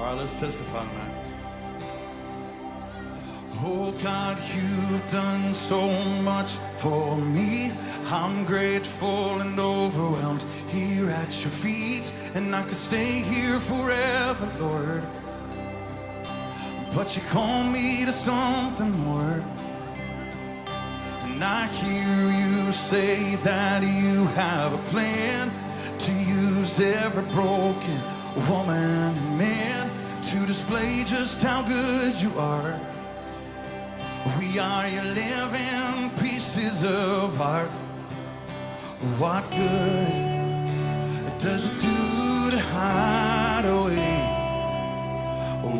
All right, let's testify, man. Oh God, you've done so much for me. I'm grateful and overwhelmed here at your feet. And I could stay here forever, Lord, but you call me to something more. And I hear you say that you have a plan to use every broken woman and man to display just how good you are. We are your living pieces of art. What good does it do to hide away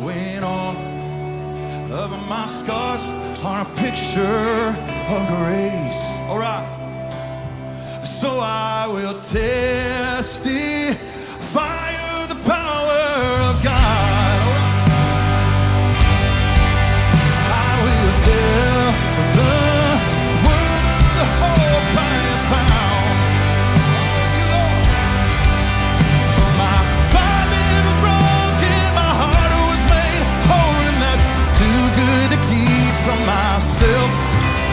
when all of my scars are a picture of grace? All right, so I will testify of the power of God. Tell the word of the hope I have found. For my body was broken, my heart was made whole, and that's too good to keep to myself.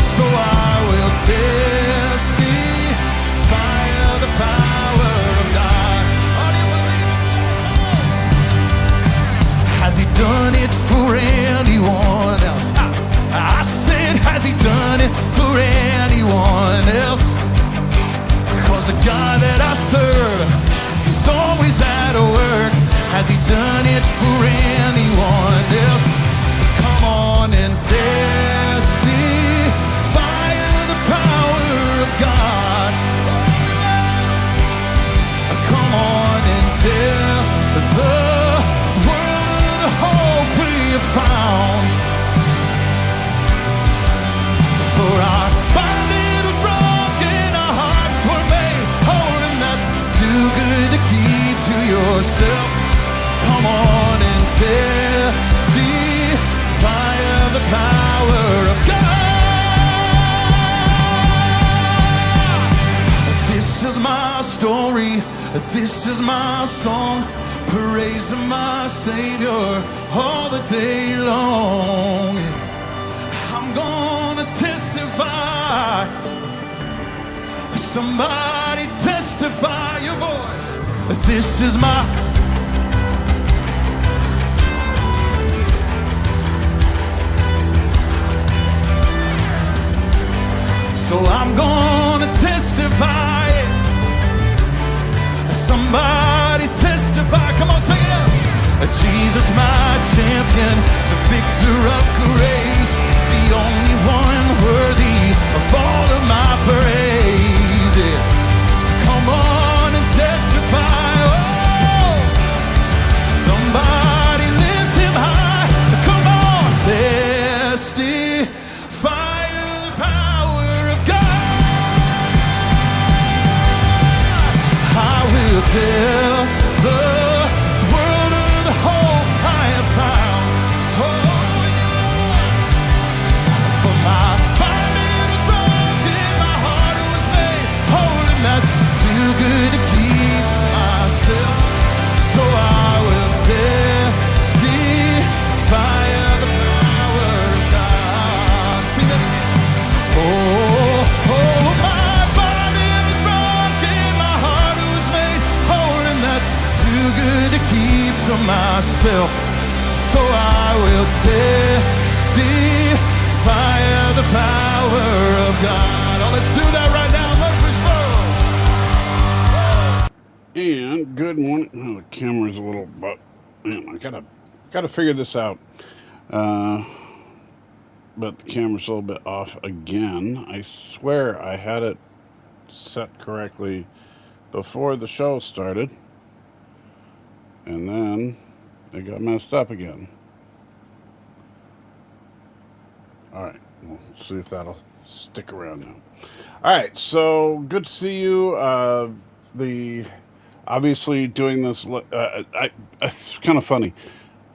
So I will testify of the power of God. Oh, do you believe it? Has He done it for anyone else? I said, has He done it for anyone else? Cause the God that I serve, He's always at work. Has He done it for anyone else? So come on and testify of the power of God. Come on and tell the world of the hope we have found. For our body was broken, our hearts were made whole, and that's too good to keep to yourself. Come on and testify of the power of God. This is my story, this is my song, praising my Savior all the day long. I'm gonna testify. Somebody testify your voice. This is my. So I'm gonna testify. Somebody testify. Come on, take it up. Jesus, my champion, the victor of grace, the only one worthy of all of my praise. Yeah. So come on and testify. Oh, somebody lift Him high. Come on, testify the power of God. I will tell the world of the hope I have found. Oh, for my body was broken, my heart was made whole, and that's too good to keep to myself. So I will testify of the power of God. Sing it. Oh, my body was broken, my heart was made whole, and that's too good to keep to myself. So I will testify of the power of God. Oh, let's do that right now, Murfreesboro. And good morning. Oh, the camera's a little, but man, I gotta figure this out. But the camera's a little bit off again. I swear I had it set correctly before the show started, and then it got messed up again. Alright, we'll see if that'll stick around now. Alright, so good to see you. Obviously doing this, it's kind of funny.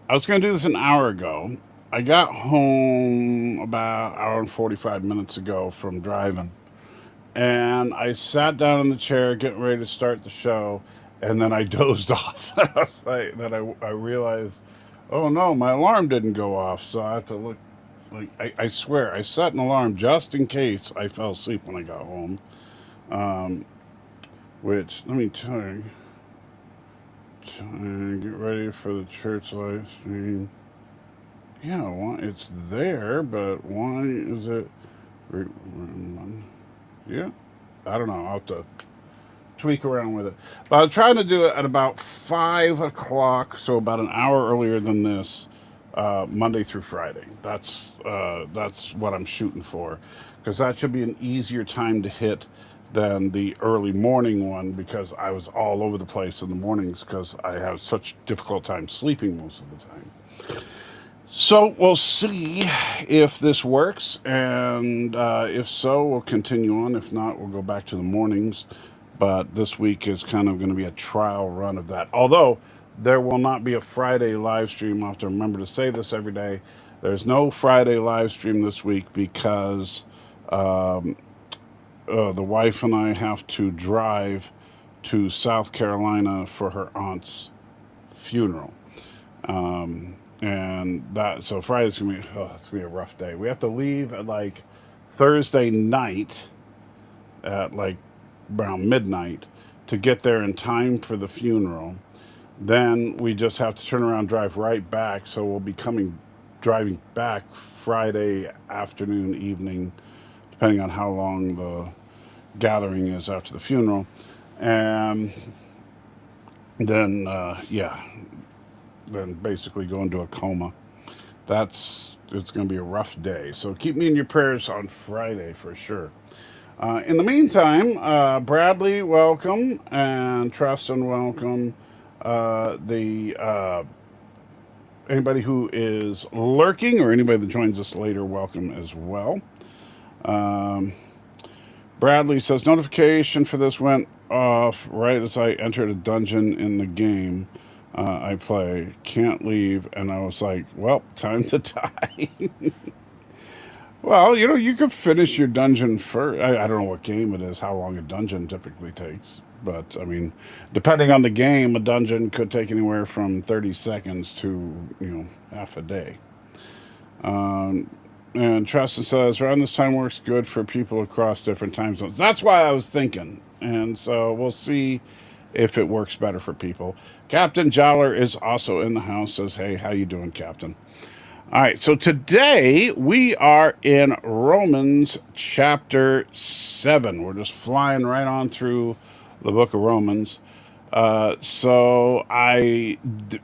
I was going to do this an hour ago. I got home about an hour and 45 minutes ago from driving, and I sat down in the chair getting ready to start the show, and then I dozed off. I realized Oh no, my alarm didn't go off, so I have to look. Like I swear, I set an alarm just in case I fell asleep when I got home. Which let me get ready for the church live stream. Yeah, it's there, but why is it? Yeah, I don't know. I'll have to tweak around with it. But I'm trying to do it at about 5 o'clock, so about an hour earlier than this, Monday through Friday. That's what I'm shooting for, because that should be an easier time to hit than the early morning one, because I was all over the place in the mornings because I have such difficult time sleeping most of the time. So we'll see if this works, and if so, we'll continue on. If not, we'll go back to the mornings. But this week is kind of going to be a trial run of that. Although there will not be a Friday live stream. I'll have to remember to say this every day. There's no Friday live stream this week because the wife and I have to drive to South Carolina for her aunt's funeral. And that, so Friday's gonna be, it's gonna be a rough day. We have to leave at like Thursday night at like around midnight to get there in time for the funeral. Then we just have to turn around, drive right back. So we'll be driving back Friday afternoon, evening, depending on how long the gathering is after the funeral. And then, then basically go into a coma. It's going to be a rough day. So keep me in your prayers on Friday for sure. In the meantime, Bradley, welcome, and Tristan, welcome. The anybody who is lurking or anybody that joins us later, welcome as well. Bradley says notification for this went off right as I entered a dungeon in the game. I play, can't leave, and I was like, well, time to die. Well, you could finish your dungeon first. I don't know what game it is, how long a dungeon typically takes. But, I mean, depending on the game, a dungeon could take anywhere from 30 seconds to, half a day. And Tristan says, around this time works good for people across different time zones. That's why I was thinking. And so we'll see if it works better for people. Captain Jowler is also in the house, says, hey, how you doing, Captain? All right, so today we are in Romans chapter 7. We're just flying right on through the book of Romans. So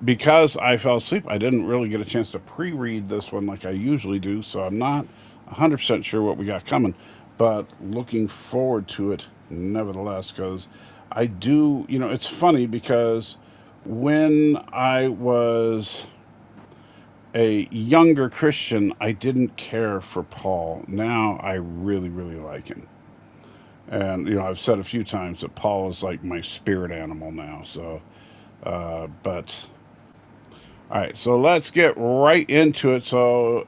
because I fell asleep, I didn't really get a chance to pre-read this one like I usually do, so I'm not 100% sure what we got coming, but looking forward to it nevertheless, because I do, it's funny because when I was a younger Christian, I didn't care for Paul. Now I really, really like him. And, I've said a few times that Paul is like my spirit animal now. So, but, all right, so let's get right into it. So,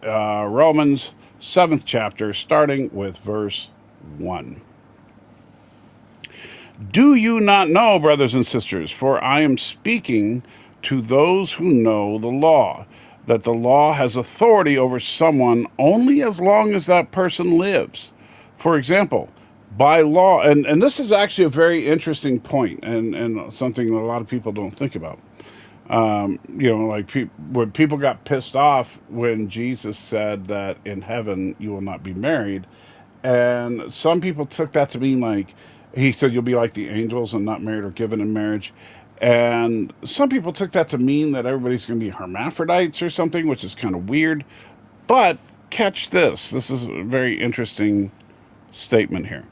Romans 7th chapter, starting with verse 1. Do you not know, brothers and sisters, for I am speaking to those who know the law, that the law has authority over someone only as long as that person lives. For example, by law, and this is actually a very interesting point, and something that a lot of people don't think about. When people got pissed off when Jesus said that in heaven you will not be married, and some people took that to mean like, he said you'll be like the angels and not married or given in marriage. And some people took that to mean that everybody's going to be hermaphrodites or something, which is kind of weird. But catch this. This is a very interesting statement here.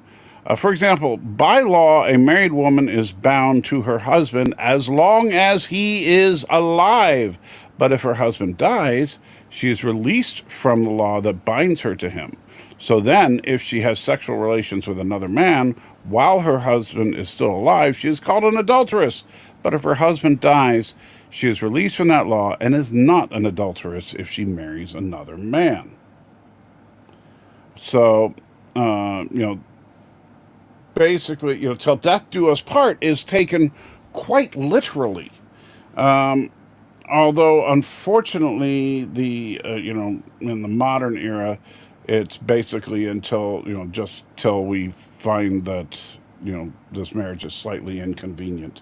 For example, by law, a married woman is bound to her husband as long as he is alive. But if her husband dies, she is released from the law that binds her to him. So then, if she has sexual relations with another man while her husband is still alive, she is called an adulteress. But if her husband dies, she is released from that law and is not an adulteress if she marries another man. So, basically, till death do us part is taken quite literally. although unfortunately in the modern era, it's basically until just till we find that this marriage is slightly inconvenient.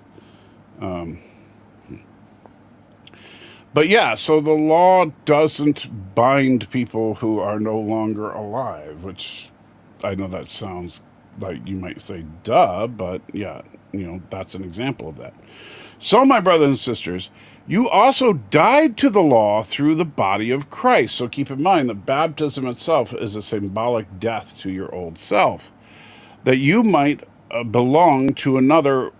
But yeah, so the law doesn't bind people who are no longer alive, which I know that sounds like you might say duh, but yeah, that's an example of that. So, my brothers and sisters, you also died to the law through the body of Christ. So keep in mind that baptism itself is a symbolic death to your old self, that you might belong to another,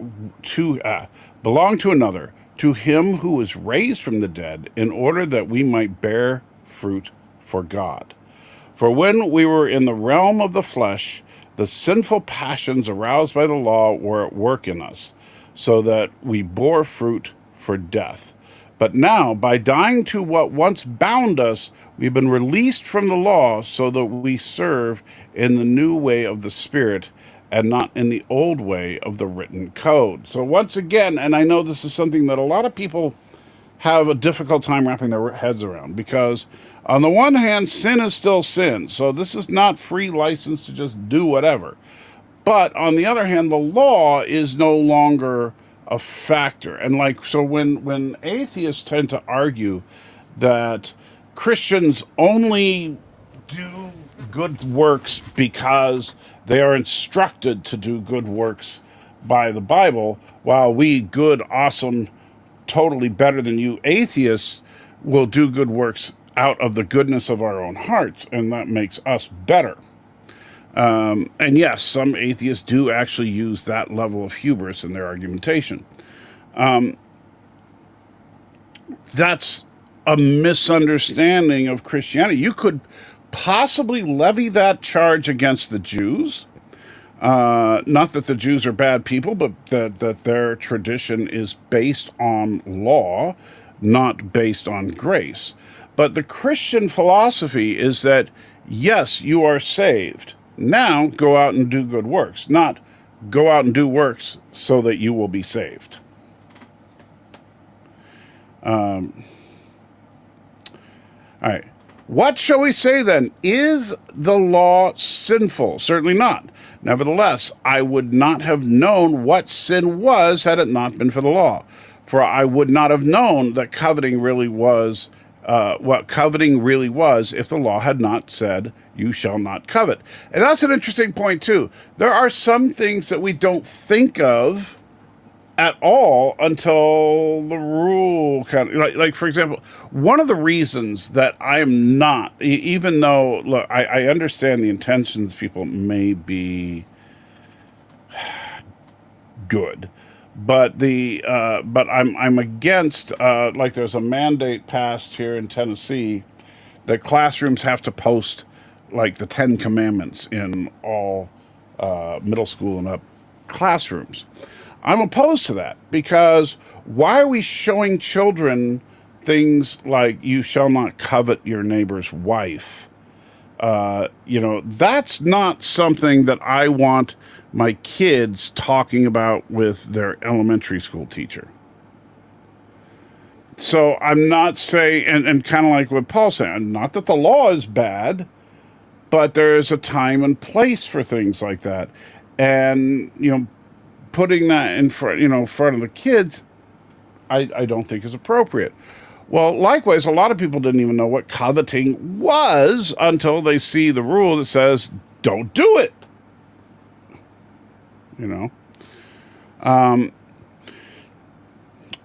to him who was raised from the dead, in order that we might bear fruit for God. For when we were in the realm of the flesh, the sinful passions aroused by the law were at work in us, so that we bore fruit for death. But now, by dying to what once bound us, we've been released from the law, so that we serve in the new way of the Spirit and not in the old way of the written code. So once again, and I know this is something that a lot of people have a difficult time wrapping their heads around, because on the one hand, sin is still sin. So this is not free license to just do whatever. But on the other hand, the law is no longer a factor. And so when atheists tend to argue that Christians only do good works because they are instructed to do good works by the Bible, while we good, awesome, totally better than you atheists will do good works out of the goodness of our own hearts, and that makes us better. And yes, some atheists do actually use that level of hubris in their argumentation. That's a misunderstanding of Christianity. You could possibly levy that charge against the Jews. Not that the Jews are bad people, but that their tradition is based on law, not based on grace. But the Christian philosophy is that, yes, you are saved. Now go out and do good works, not go out and do works so that you will be saved. All right. What shall we say then? Is the law sinful? Certainly not. Nevertheless, I would not have known what sin was had it not been for the law. For I would not have known that coveting really was what coveting really was if the law had not said, you shall not covet. And that's an interesting point, too. There are some things that we don't think of at all until the rule kind of, like for example, one of the reasons that I am not, even though, look, I understand the intentions of people may be good, but I'm against, like there's a mandate passed here in Tennessee that classrooms have to post like the 10 Commandments in all middle school and up classrooms. I'm opposed to that, because why are we showing children things like you shall not covet your neighbor's wife? That's not something that I want my kids talking about with their elementary school teacher. So I'm not saying, and kind of like what Paul's saying, not that the law is bad, but there is a time and place for things like that. And, putting that in front of the kids, I don't think is appropriate. Well, likewise, a lot of people didn't even know what coveting was until they see the rule that says, don't do it.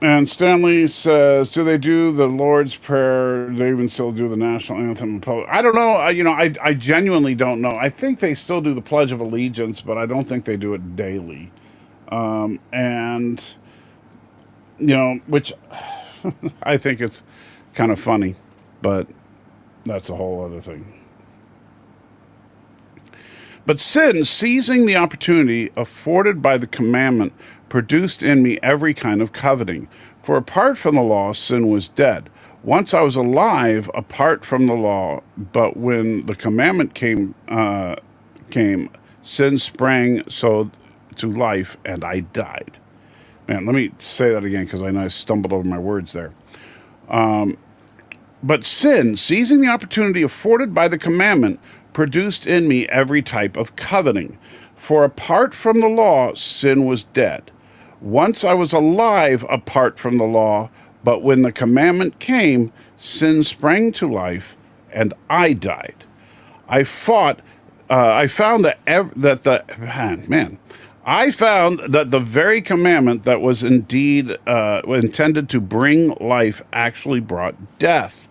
And Stanley says, do they do the Lord's Prayer? Do they even still do the national anthem? I don't know. I genuinely don't know. I think they still do the Pledge of Allegiance, but I don't think they do it daily. Which I think it's kind of funny, but that's a whole other thing. But sin, seizing the opportunity afforded by the commandment, produced in me every kind of coveting. For apart from the law, sin was dead. Once I was alive apart from the law, but when the commandment came, sin sprang so to life, and I died. Man, let me say that again, because I know I stumbled over my words there. But sin, seizing the opportunity afforded by the commandment, produced in me every type of coveting. For apart from the law, sin was dead. Once I was alive apart from the law, but when the commandment came, sin sprang to life, and I died. I fought. I found that the man. I found that the very commandment that was indeed intended to bring life actually brought death.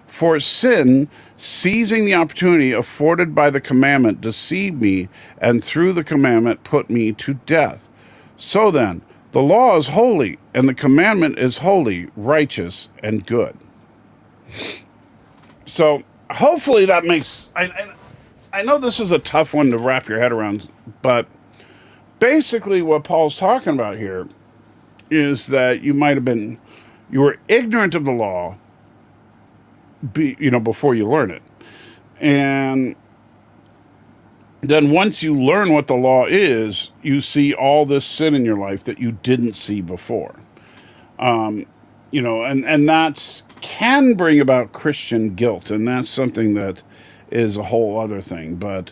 For sin, seizing the opportunity afforded by the commandment, deceived me, and through the commandment put me to death. So then, the law is holy, and the commandment is holy, righteous, and good. So hopefully that makes. I know this is a tough one to wrap your head around, but basically what Paul's talking about here is that you were ignorant of the law, before you learn it. And then once you learn what the law is, you see all this sin in your life that you didn't see before. And that can bring about Christian guilt, and that's something that is a whole other thing. But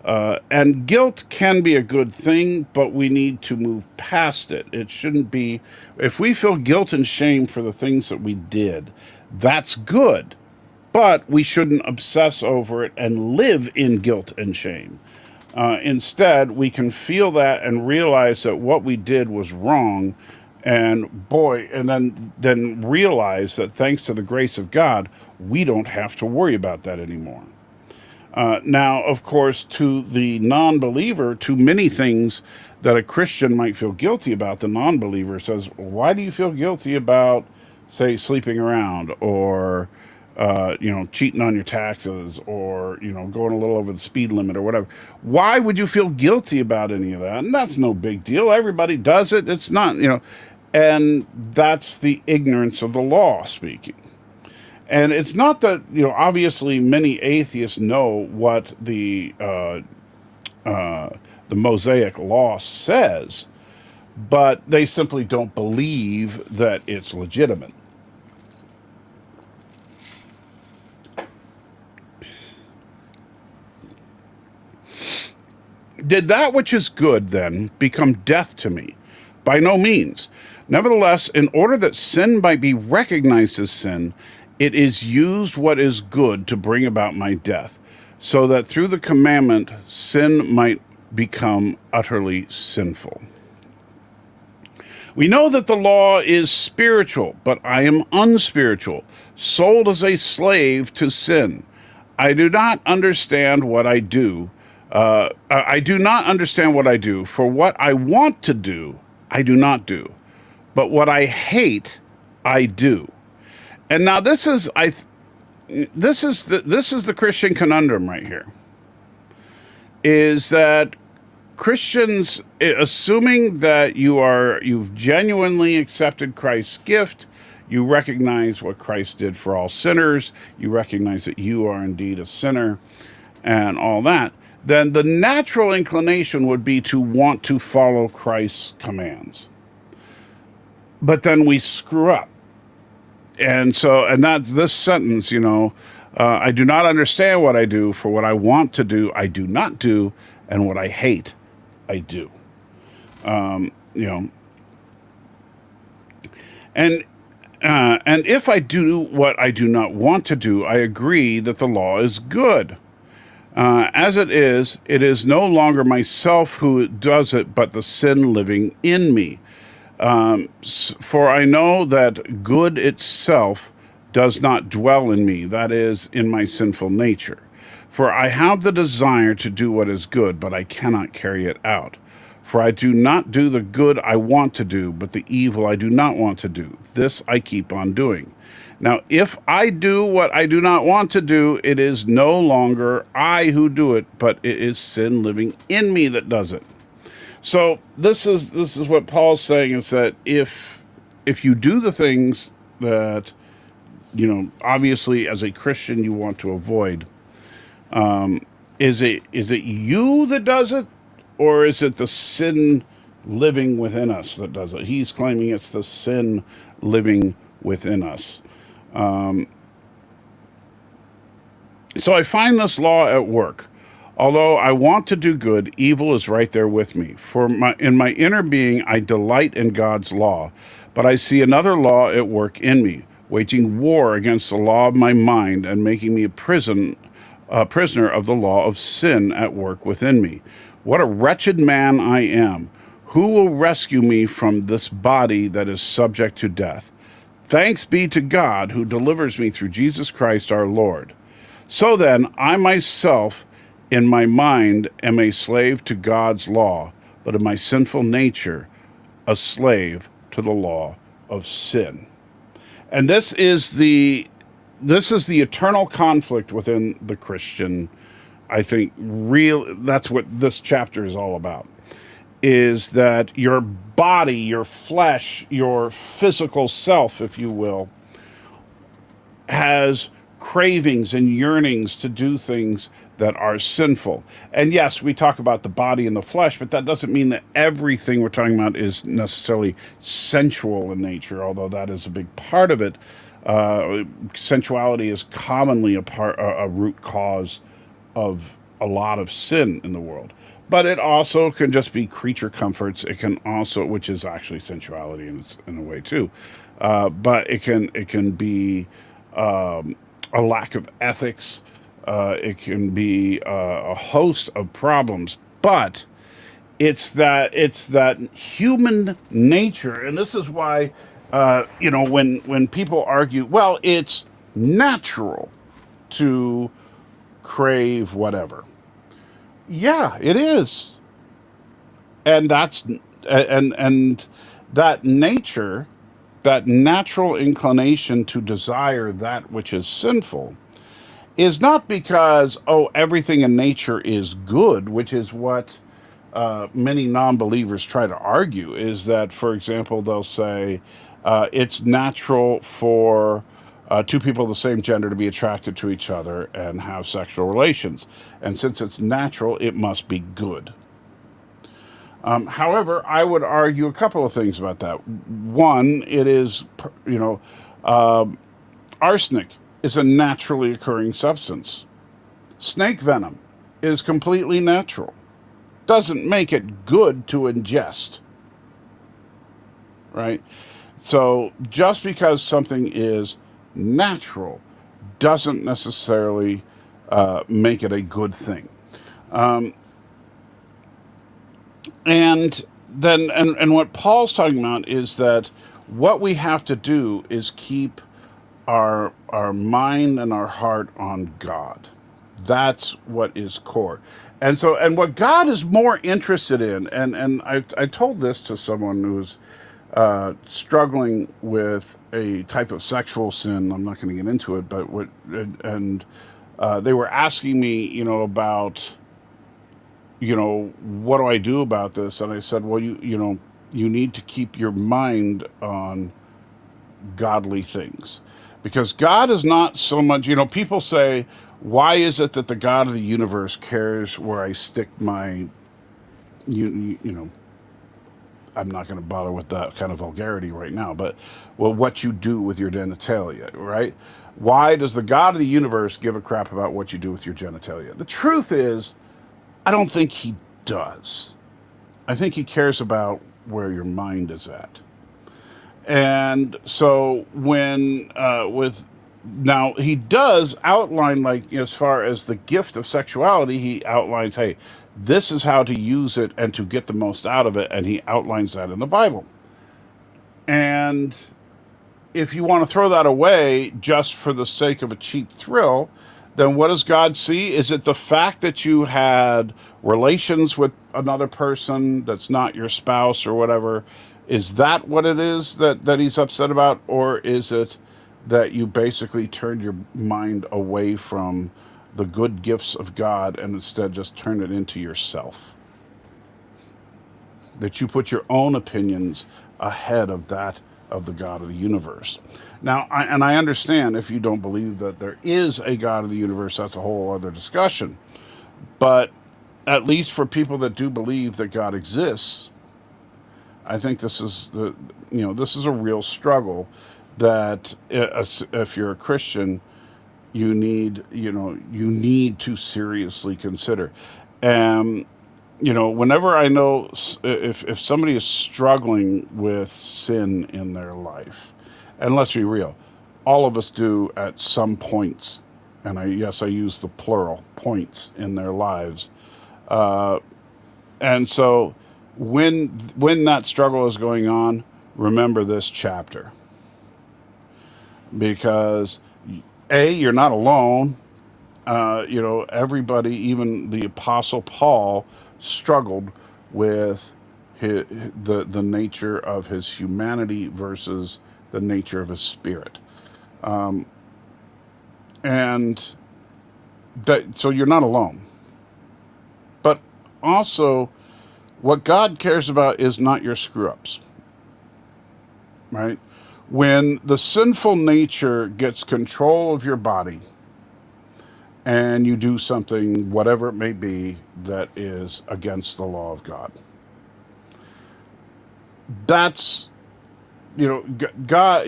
and guilt can be a good thing, but we need to move past it. It shouldn't be. If we feel guilt and shame for the things that we did, that's good, but we shouldn't obsess over it and live in guilt and shame. Instead, we can feel that and realize that what we did was wrong, and then realize that thanks to the grace of God, we don't have to worry about that anymore. Now, of course, to the non-believer, too many things that a Christian might feel guilty about, the non-believer says, why do you feel guilty about, say, sleeping around, or cheating on your taxes, or, going a little over the speed limit or whatever? Why would you feel guilty about any of that? And that's no big deal. Everybody does it. It's not, and that's the ignorance of the law speaking. And it's not that, obviously many atheists know what the Mosaic law says, but they simply don't believe that it's legitimate. Did that which is good, then, become death to me? By no means. Nevertheless, in order that sin might be recognized as sin, it is used what is good to bring about my death, so that through the commandment, sin might become utterly sinful. We know that the law is spiritual, but I am unspiritual, sold as a slave to sin. I do not understand what I do. I do not understand what I do, for what I want to do, I do not do. But what I hate, I do. And now this is the Christian conundrum right here. Is that Christians, assuming that you've genuinely accepted Christ's gift, you recognize what Christ did for all sinners, you recognize that you are indeed a sinner, and all that, then the natural inclination would be to want to follow Christ's commands. But then we screw up. And that's this sentence, I do not understand what I do, for what I want to do, I do not do, and what I hate, I do. And if I do what I do not want to do, I agree that the law is good. As it is no longer myself who does it, but the sin living in me. For I know that good itself does not dwell in me, that is, in my sinful nature. For I have the desire to do what is good, but I cannot carry it out. For I do not do the good I want to do, but the evil I do not want to do. This I keep on doing. Now, if I do what I do not want to do, it is no longer I who do it, but it is sin living in me that does it. So this is what Paul's saying, is that if you do the things that, obviously as a Christian you want to avoid, is it you that does it, or is it the sin living within us that does it? He's claiming it's the sin living within us. So I find this law at work. Although I want to do good, evil is right there with me. In my inner being, I delight in God's law, but I see another law at work in me, waging war against the law of my mind and making me a prisoner of the law of sin at work within me. What a wretched man I am! Who will rescue me from this body that is subject to death? Thanks be to God who delivers me through Jesus Christ our Lord. So then, I myself, in my mind, am a slave to God's law, but in my sinful nature, a slave to the law of sin. And this is the eternal conflict within the Christian. I think that's what this chapter is all about. Is that your body, your flesh, your physical self, if you will, has cravings and yearnings to do things that are sinful. And yes, we talk about the body and the flesh, but that doesn't mean that everything we're talking about is necessarily sensual in nature, although that is a big part of it. Sensuality is commonly a root cause of a lot of sin in the world. But it also can just be creature comforts. It can also, which is actually sensuality in a way too. But it can be a lack of ethics. It can be a host of problems. But it's that human nature, and this is why when people argue, well, it's natural to crave whatever. Yeah, it is. And and that nature, that natural inclination to desire that which is sinful is not because, everything in nature is good, which is what many non-believers try to argue, is that, for example, they'll say it's natural for two people of the same gender to be attracted to each other and have sexual relations. And since it's natural, it must be good. However, I would argue a couple of things about that. One, it is, arsenic is a naturally occurring substance. Snake venom is completely natural. Doesn't make it good to ingest. Right? So just because something is natural doesn't necessarily make it a good thing. And what Paul's talking about is that what we have to do is keep our mind and our heart on God. That's what is core. And so, and what God is more interested in, and I told this to someone who's struggling with a type of sexual sin. I'm not going to get into it, but they were asking me, about, what do I do about this? And I said, well, you need to keep your mind on godly things, because God is not so much, people say, why is it that the God of the universe cares where I stick my, I'm not going to bother with that kind of vulgarity right now, but, well, what you do with your genitalia, right? Why does the God of the universe give a crap about what you do with your genitalia? The truth is, I don't think he does. I think he cares about where your mind is at. And so now he does outline, like, as far as the gift of sexuality, he outlines, hey, this is how to use it and to get the most out of it, and he outlines that in the Bible. And if you want to throw that away just for the sake of a cheap thrill, then what does God see? Is it the fact that you had relations with another person that's not your spouse or whatever? Is that what it is that he's upset about? Or is it that you basically turned your mind away from the good gifts of God and instead just turned it into yourself? That you put your own opinions ahead of that of the God of the universe. Now, I understand if you don't believe that there is a God of the universe, that's a whole other discussion. But at least for people that do believe that God exists, I think this is a real struggle, that if you're a Christian, you need to seriously consider. Um, whenever I know if somebody is struggling with sin in their life, and let's be real, all of us do at some points, and I use the plural points in their lives, and so when that struggle is going on, remember this chapter, because you're not alone. Everybody, even the Apostle Paul, struggled with the nature of his humanity versus the nature of his spirit, and so you're not alone. But also, what God cares about is not your screw ups, right? When the sinful nature gets control of your body and you do something, whatever it may be, that is against the law of God. That's, God.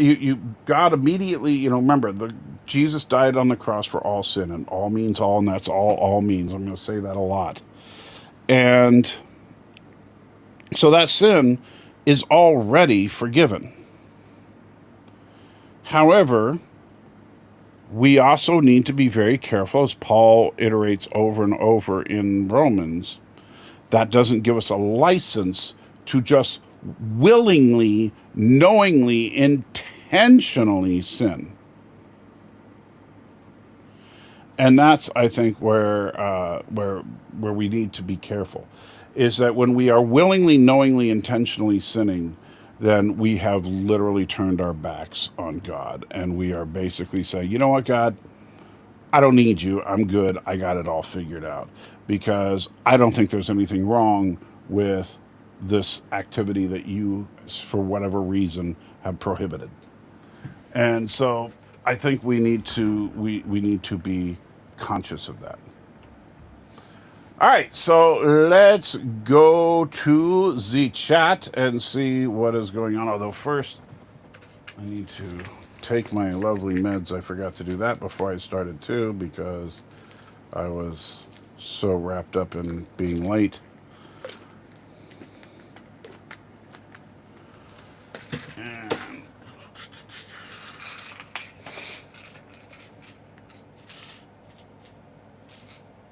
God immediately, remember, Jesus died on the cross for all sin, and all means all, and that's all means. I'm going to say that a lot, and so that sin is already forgiven. However, we also need to be very careful, as Paul iterates over and over in Romans. That doesn't give us a license to just willingly, knowingly, intentionally sin. And that's, I think, where we need to be careful, is that when we are willingly, knowingly, intentionally sinning, then we have literally turned our backs on God, and we are basically saying, you know what, God, I don't need you. I'm good. I got it all figured out, because I don't think there's anything wrong with this activity that you, for whatever reason, have prohibited. And so I think we need to be conscious of that. All right, so let's go to the chat and see what is going on. Although first, I need to take my lovely meds. I forgot to do that before I started too, because I was so wrapped up in being late. And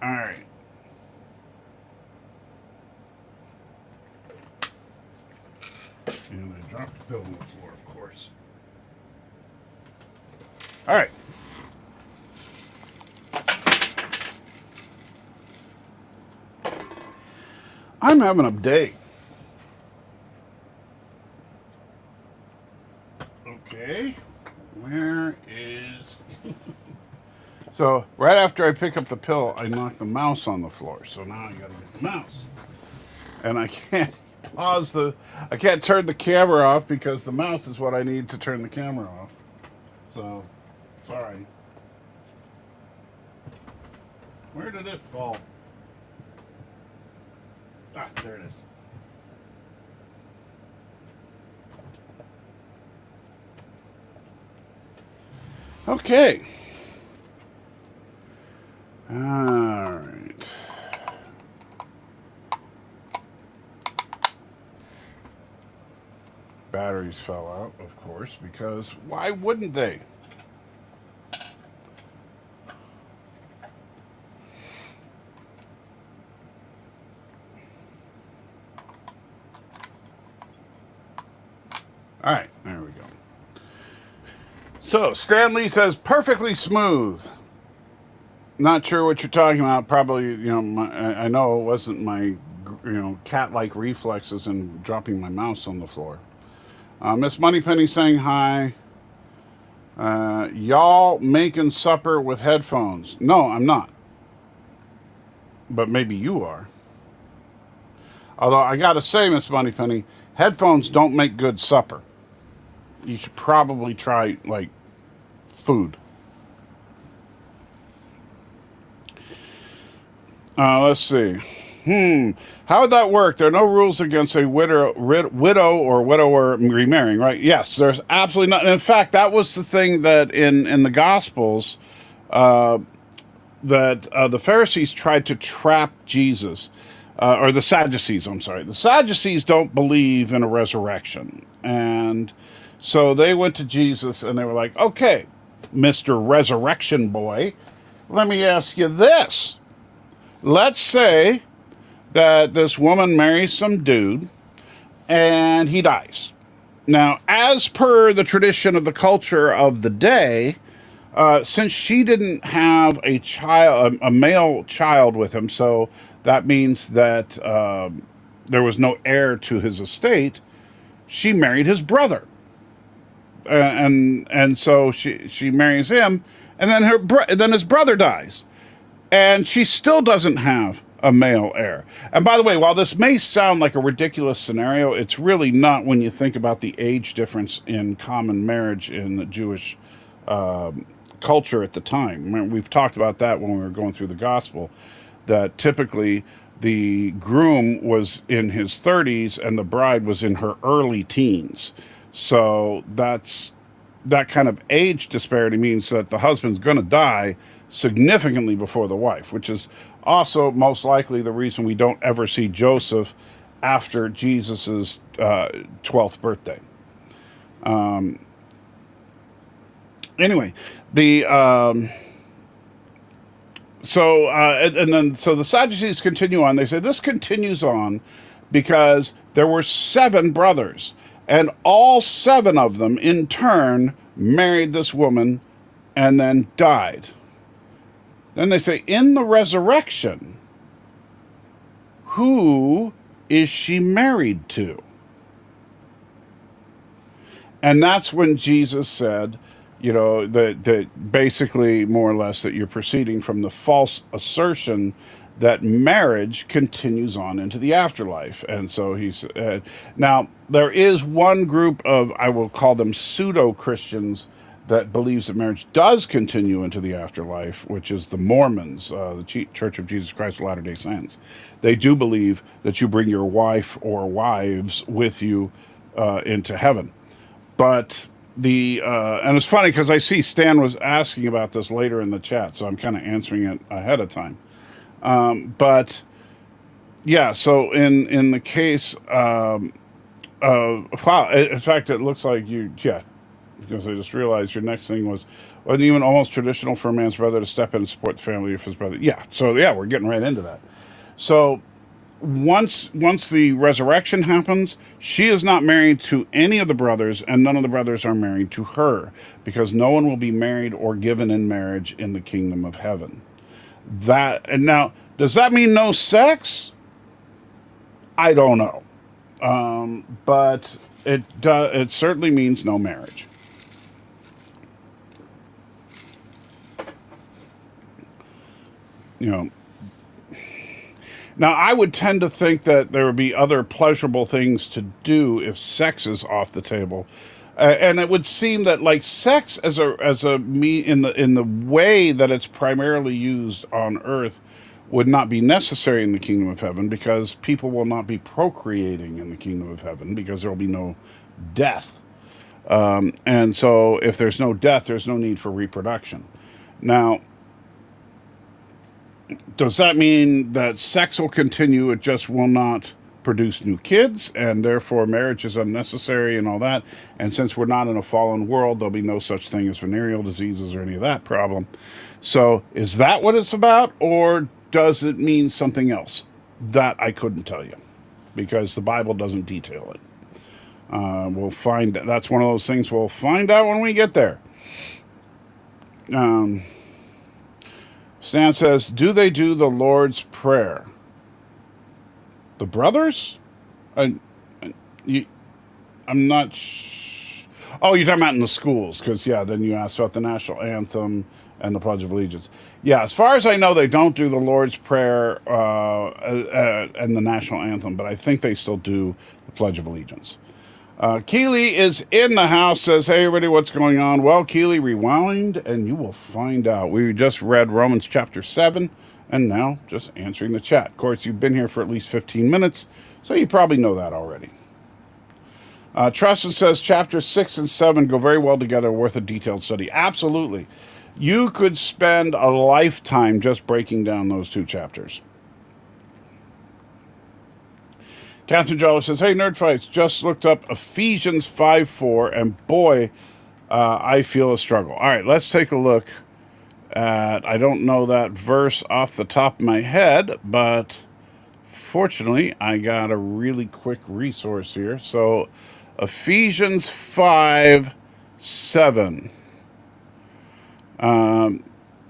all right. And I dropped the pill on the floor, of course. All right. I'm having a day. Okay. Where is... So, right after I pick up the pill, I knock the mouse on the floor. So now I gotta get the mouse. And I can't I can't turn the camera off because the mouse is what I need to turn the camera off. So, sorry. Where did it fall? Ah, there it is. Okay. All right. Batteries fell out, of course, because why wouldn't they? All right, there we go. So, Stanley says, perfectly smooth. Not sure what you're talking about. Probably, I know it wasn't my, cat-like reflexes and dropping my mouse on the floor. Miss Moneypenny saying hi. Y'all making supper with headphones? No, I'm not. But maybe you are. Although I gotta say, Miss Moneypenny, headphones don't make good supper. You should probably try, like, food. Let's see. How would that work? There are no rules against a widow or widower remarrying, right? Yes, there's absolutely not. In fact, that was the thing that in the Gospels that the Pharisees tried to trap Jesus, or the Sadducees, I'm sorry. The Sadducees don't believe in a resurrection. And so they went to Jesus and they were like, okay, Mr. Resurrection Boy, let me ask you this. Let's say that this woman marries some dude and he dies. Now, as per the tradition of the culture of the day, since she didn't have a child, a male child with him, so that means that there was no heir to his estate, she married his brother, and so she marries him, and then then his brother dies, and she still doesn't have a male heir. And by the way, while this may sound like a ridiculous scenario, it's really not when you think about the age difference in common marriage in the Jewish culture at the time. I mean, we've talked about that when we were going through the gospel, that typically the groom was in his 30s and the bride was in her early teens. So that kind of age disparity means that the husband's going to die significantly before the wife, which is also most likely the reason we don't ever see Joseph after Jesus's 12th birthday. Anyway, and then the Sadducees continue on. They say this continues on because there were 7 brothers, and all 7 of them in turn married this woman and then died. Then they say, in the resurrection, who is she married to? And that's when Jesus said, that basically, more or less, that you're proceeding from the false assertion that marriage continues on into the afterlife. And so he's now there is one group of, I will call them pseudo-Christians, that believes that marriage does continue into the afterlife, which is the Mormons, the Church of Jesus Christ of Latter-day Saints. They do believe that you bring your wife or wives with you into heaven. But and it's funny because I see Stan was asking about this later in the chat, so I'm kind of answering it ahead of time. But yeah, so in the case, wow, in fact, it looks like because I just realized your next thing wasn't even almost traditional for a man's brother to step in and support the family of his brother. Yeah, so yeah, we're getting right into that. So once the resurrection happens, she is not married to any of the brothers, and none of the brothers are married to her, because no one will be married or given in marriage in the kingdom of heaven. And now, does that mean no sex? I don't know, but it certainly means no marriage. Now, I would tend to think that there would be other pleasurable things to do if sex is off the table, and it would seem that, like, sex in the way that it's primarily used on earth would not be necessary in the kingdom of heaven, because people will not be procreating in the kingdom of heaven because there will be no death, and so if there's no death, there's no need for reproduction. Now, does that mean that sex will continue? It just will not produce new kids, and therefore marriage is unnecessary and all that. And since we're not in a fallen world, there'll be no such thing as venereal diseases or any of that problem. So is that what it's about, or does it mean something else? That I couldn't tell you, because the Bible doesn't detail it. We'll find. That's one of those things we'll find out when we get there. Stan says, do they do the Lord's Prayer? The brothers? I'm not Oh, you're talking about in the schools, because, yeah, then you asked about the national anthem and the Pledge of Allegiance. Yeah, as far as I know, they don't do the Lord's Prayer and the national anthem, but I think they still do the Pledge of Allegiance. Keely is in the house, says, hey, everybody, what's going on? Well, Keely, rewind, and you will find out. We just read Romans chapter 7, and now just answering the chat. Of course, you've been here for at least 15 minutes, so you probably know that already. Trustin says chapter 6 and 7 go very well together, worth a detailed study. Absolutely. You could spend a lifetime just breaking down those two chapters. Captain Jolly says, hey, Nerd Fights, just looked up Ephesians 5:4, and boy, I feel a struggle. All right, let's take a look at, I don't know that verse off the top of my head, but fortunately, I got a really quick resource here. So, Ephesians 5:7.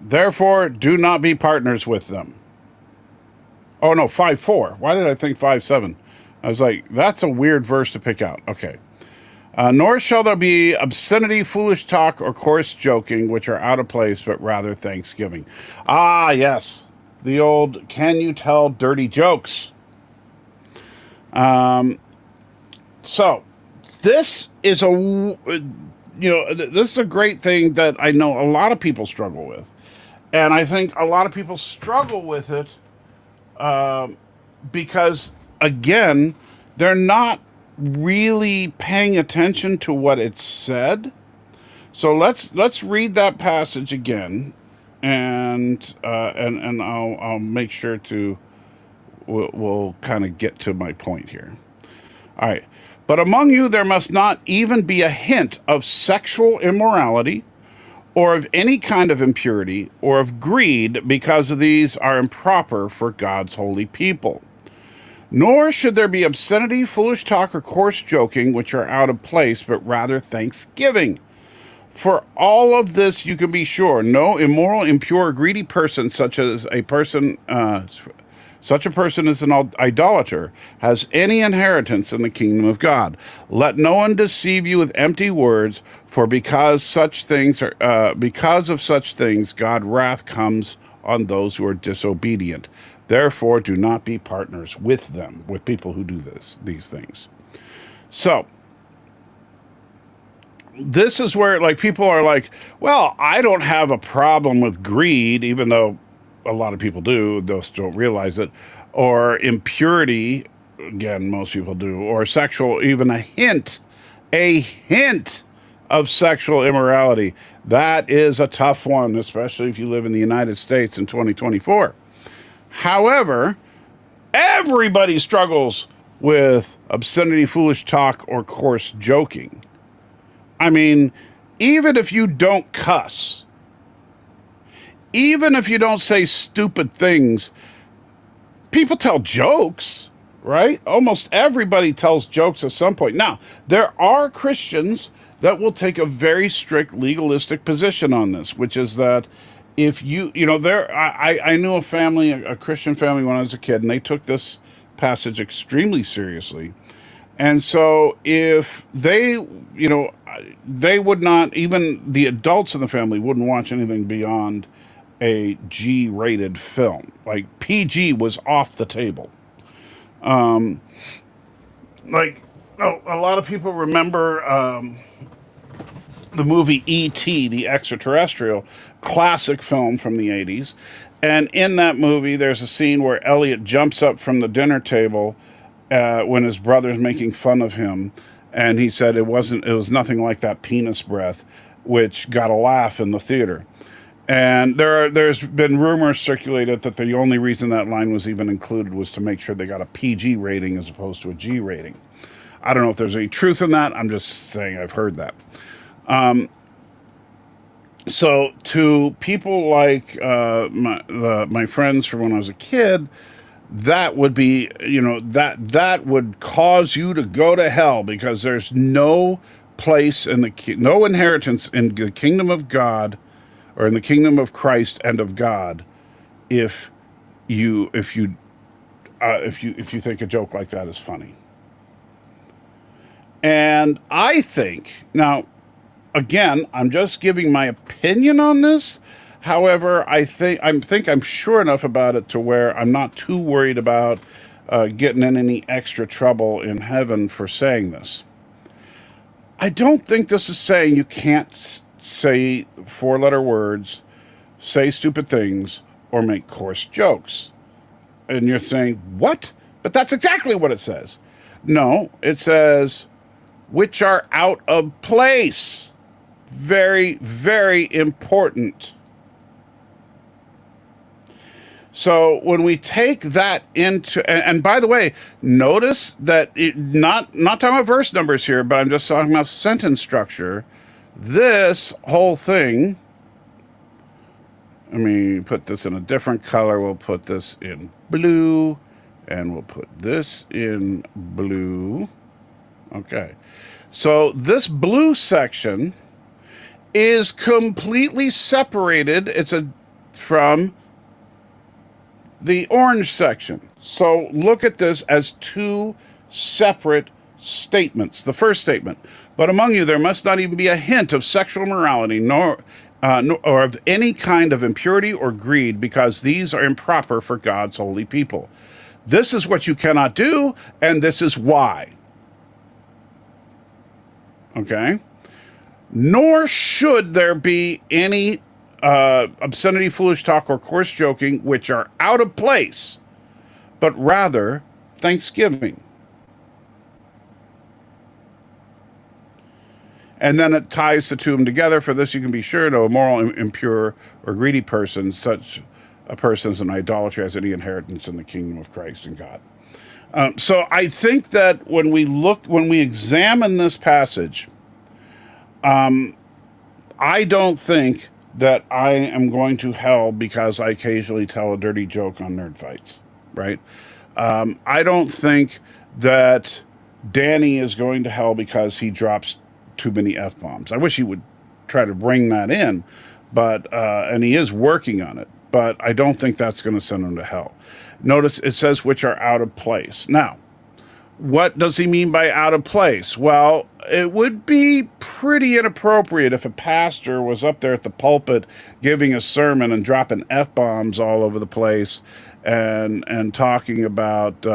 Therefore, do not be partners with them. Oh, no, 5:4. Why did I think 5:7? I was like, that's a weird verse to pick out. Okay. Nor shall there be obscenity, foolish talk, or coarse joking, which are out of place, but rather thanksgiving. Ah, yes. The old, can you tell dirty jokes? So, this is this is a great thing that I know a lot of people struggle with. And I think a lot of people struggle with it because, again, they're not really paying attention to what it said. So let's read that passage again, and I'll make sure to we'll kind of get to my point here. All right. But among you there must not even be a hint of sexual immorality, or of any kind of impurity, or of greed, because of these are improper for God's holy people. Nor should there be obscenity, foolish talk, or coarse joking, which are out of place, but rather thanksgiving. For all of this you can be sure, no immoral, impure, greedy person, such a person as an idolater, has any inheritance in the kingdom of God. Let no one deceive you with empty words, for because of such things, God's wrath comes on those who are disobedient. Therefore, do not be partners with them, with people who do these things. So, this is where, like, people are like, well, I don't have a problem with greed, even though a lot of people do, those don't realize it, or impurity, again, most people do, or sexual, even a hint of sexual immorality. That is a tough one, especially if you live in the United States in 2024. However, everybody struggles with obscenity, foolish talk, or coarse joking. I mean, even if you don't cuss, even if you don't say stupid things, people tell jokes, right? Almost everybody tells jokes at some point. Now, there are Christians that will take a very strict legalistic position on this, which is that if I knew a Christian family when I was a kid, and they took this passage extremely seriously. And so if they would not, even the adults in the family wouldn't watch anything beyond a G-rated film. Like, PG was off the table. A lot of people remember the movie E.T., the Extraterrestrial, classic film from the 80s. And in that movie, there's a scene where Elliot jumps up from the dinner table when his brother's making fun of him. And he said it was nothing like that penis breath, which got a laugh in the theater. And there's been rumors circulated that the only reason that line was even included was to make sure they got a PG rating as opposed to a G rating. I don't know if there's any truth in that. I'm just saying I've heard that. So to people like my friends from when I was a kid, that would be, that would cause you to go to hell, because there's no place no inheritance in the kingdom of God, or in the kingdom of Christ and of God, if you think a joke like that is funny. And I think, now, again, I'm just giving my opinion on this. However, I'm sure enough about it to where I'm not too worried about getting in any extra trouble in heaven for saying this. I don't think this is saying you can't say four-letter words, say stupid things, or make coarse jokes. And you're saying, what? But that's exactly what it says. No, it says, which are out of place. Very, very important. So when we take that into, and by the way, notice that not talking about verse numbers here, but I'm just talking about sentence structure. This whole thing, let me put this in a different color. We'll put this in blue, and we'll put this in blue. Okay. So this blue section is completely separated. From the orange section. So look at this as two separate statements. The first statement, but among you there must not even be a hint of sexual immorality, nor or of any kind of impurity or greed, because these are improper for God's holy people. This is what you cannot do, and this is why. Okay? Nor should there be any obscenity, foolish talk, or coarse joking, which are out of place, but rather thanksgiving. And then it ties the two of them together. For this you can be sure, no immoral, impure, or greedy person, such a person as an idolatry, has any inheritance in the kingdom of Christ and God. So I think that when we examine this passage, I don't think that I am going to hell because I occasionally tell a dirty joke on Nerd Fights, right? I don't think that Danny is going to hell because he drops too many F-bombs. I wish he would try to bring that in, but and he is working on it, but I don't think that's going to send him to hell. Notice it says which are out of place. Now, what does he mean by out of place? Well, it would be pretty inappropriate if a pastor was up there at the pulpit giving a sermon and dropping F-bombs all over the place and talking about,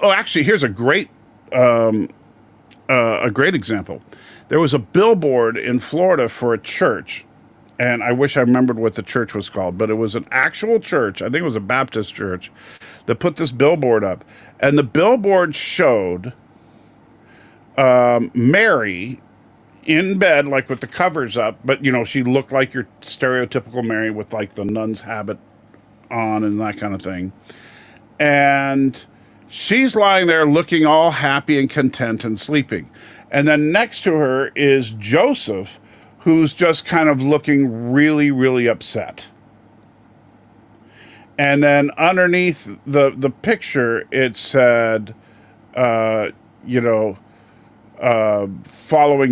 actually, here's a great example. There was a billboard in Florida for a church, and I wish I remembered what the church was called, but it was an actual church. I think it was a Baptist church that put this billboard up. And the billboard showed Mary in bed, like with the covers up, but, she looked like your stereotypical Mary with, like, the nun's habit on and that kind of thing. And she's lying there looking all happy and content and sleeping. And then next to her is Joseph, who's just kind of looking really, really upset. And then underneath the picture, it said, following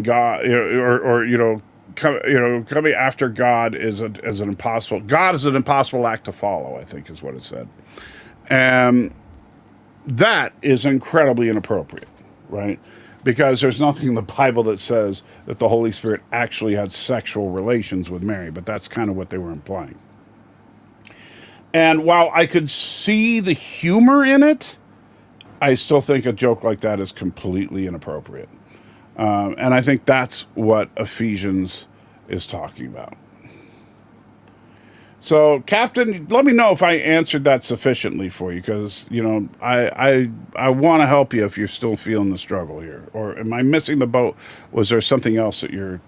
God, coming after God is an impossible. God is an impossible act to follow, I think is what it said. And that is incredibly inappropriate, right? Because there's nothing in the Bible that says that the Holy Spirit actually had sexual relations with Mary, but that's kind of what they were implying. And while I could see the humor in it, I still think a joke like that is completely inappropriate. And I think that's what Ephesians is talking about. So, Captain, let me know if I answered that sufficiently for you, because, I want to help you if you're still feeling the struggle here. Or am I missing the boat? Was there something else that you're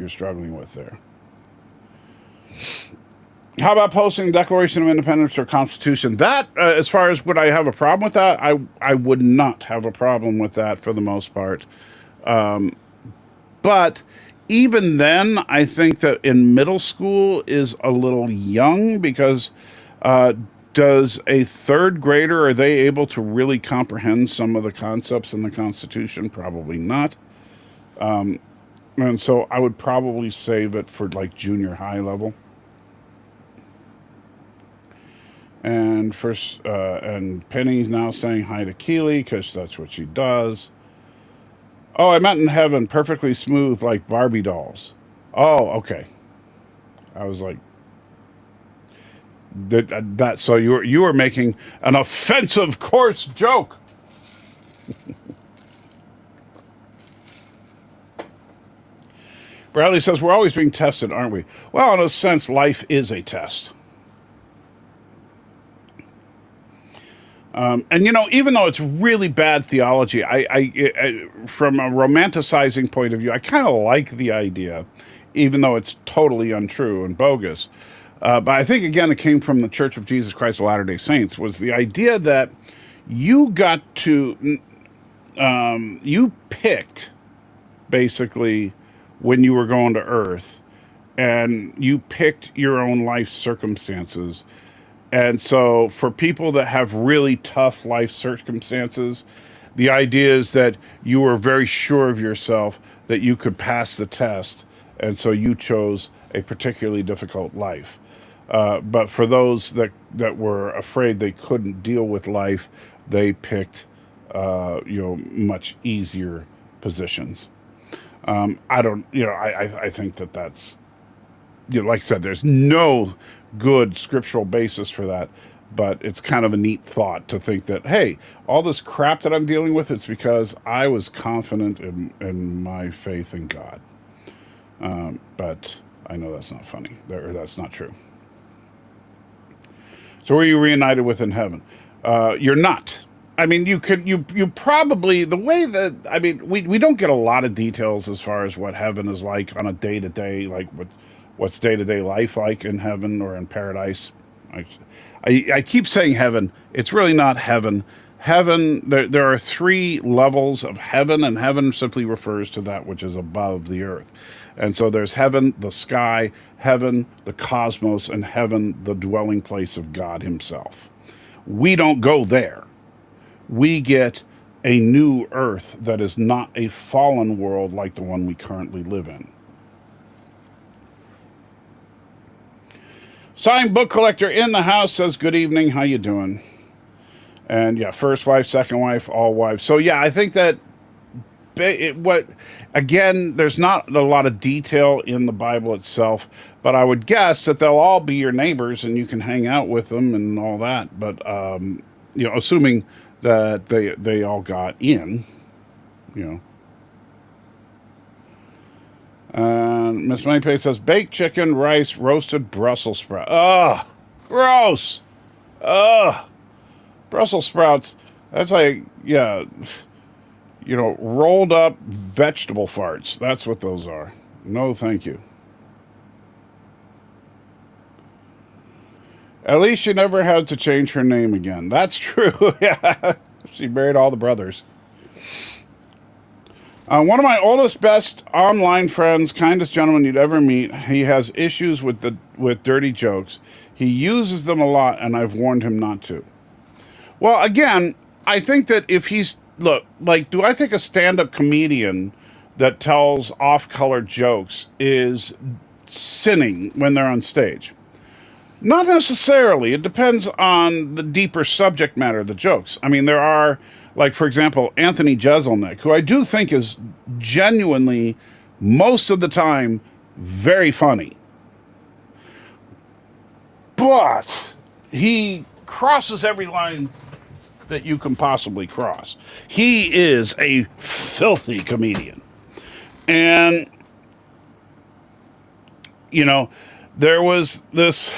struggling with there? How about posting Declaration of Independence or Constitution? That, as far as would I have a problem with that, I would not have a problem with that for the most part. But even then, I think that in middle school is a little young, because does a third grader, are they able to really comprehend some of the concepts in the Constitution? Probably not. And so I would probably save it for like junior high level. And and Penny's now saying hi to Keely because that's what she does. Oh, I meant in heaven, perfectly smooth like Barbie dolls. Oh, okay. I was like, that. So you were making an offensive, coarse joke. Bradley says, we're always being tested, aren't we? Well, in a sense, life is a test. And, you know, even though it's really bad theology, I from a romanticizing point of view, I kind of like the idea, even though it's totally untrue and bogus. But I think, again, it came from the Church of Jesus Christ of Latter-day Saints, was the idea that you got to, you picked, basically, when you were going to earth, and you picked your own life circumstances. And so for people that have really tough life circumstances, the idea is that you were very sure of yourself that you could pass the test, and so you chose a particularly difficult life. But for those that were afraid they couldn't deal with life, they picked much easier positions. I think that's, like I said, there's no good scriptural basis for that, but it's kind of a neat thought to think that, hey, all this crap that I'm dealing with, it's because I was confident in my faith in God. But I know that's not funny, or that's not true. So were you reunited with in heaven? You're not. I mean, you probably, the way that, I mean, we don't get a lot of details as far as what heaven is like on a day-to-day, like what's day-to-day life like in heaven or in paradise. I keep saying heaven. It's really not heaven. Heaven, there are 3 levels of heaven, and heaven simply refers to that which is above the earth. And so there's heaven, the sky, heaven, the cosmos, and heaven, the dwelling place of God himself. We don't go there. We get a new earth that is not a fallen world like the one we currently live in. Signed book collector in the house says, good evening, how you doing? And yeah, first wife, second wife, all wives. So yeah, I think that again, there's not a lot of detail in the Bible itself, but I would guess that they'll all be your neighbors and you can hang out with them and all that. But, assuming that they all got in, And Miss Moneypay says, baked chicken, rice, roasted Brussels sprouts. Ugh, gross. Ugh, Brussels sprouts. That's like, rolled up vegetable farts. That's what those are. No, thank you. At least she never had to change her name again. That's true. Yeah, she married all the brothers. One of my oldest, best online friends, kindest gentleman you'd ever meet. He has issues with dirty jokes. He uses them a lot, and I've warned him not to. Well, again, I think that if he's... Look, do I think a stand-up comedian that tells off-color jokes is sinning when they're on stage? Not necessarily. It depends on the deeper subject matter of the jokes. I mean, there are... for example, Anthony Jeselnik, who I do think is genuinely, most of the time, very funny. But he crosses every line that you can possibly cross. He is a filthy comedian. And, there was this...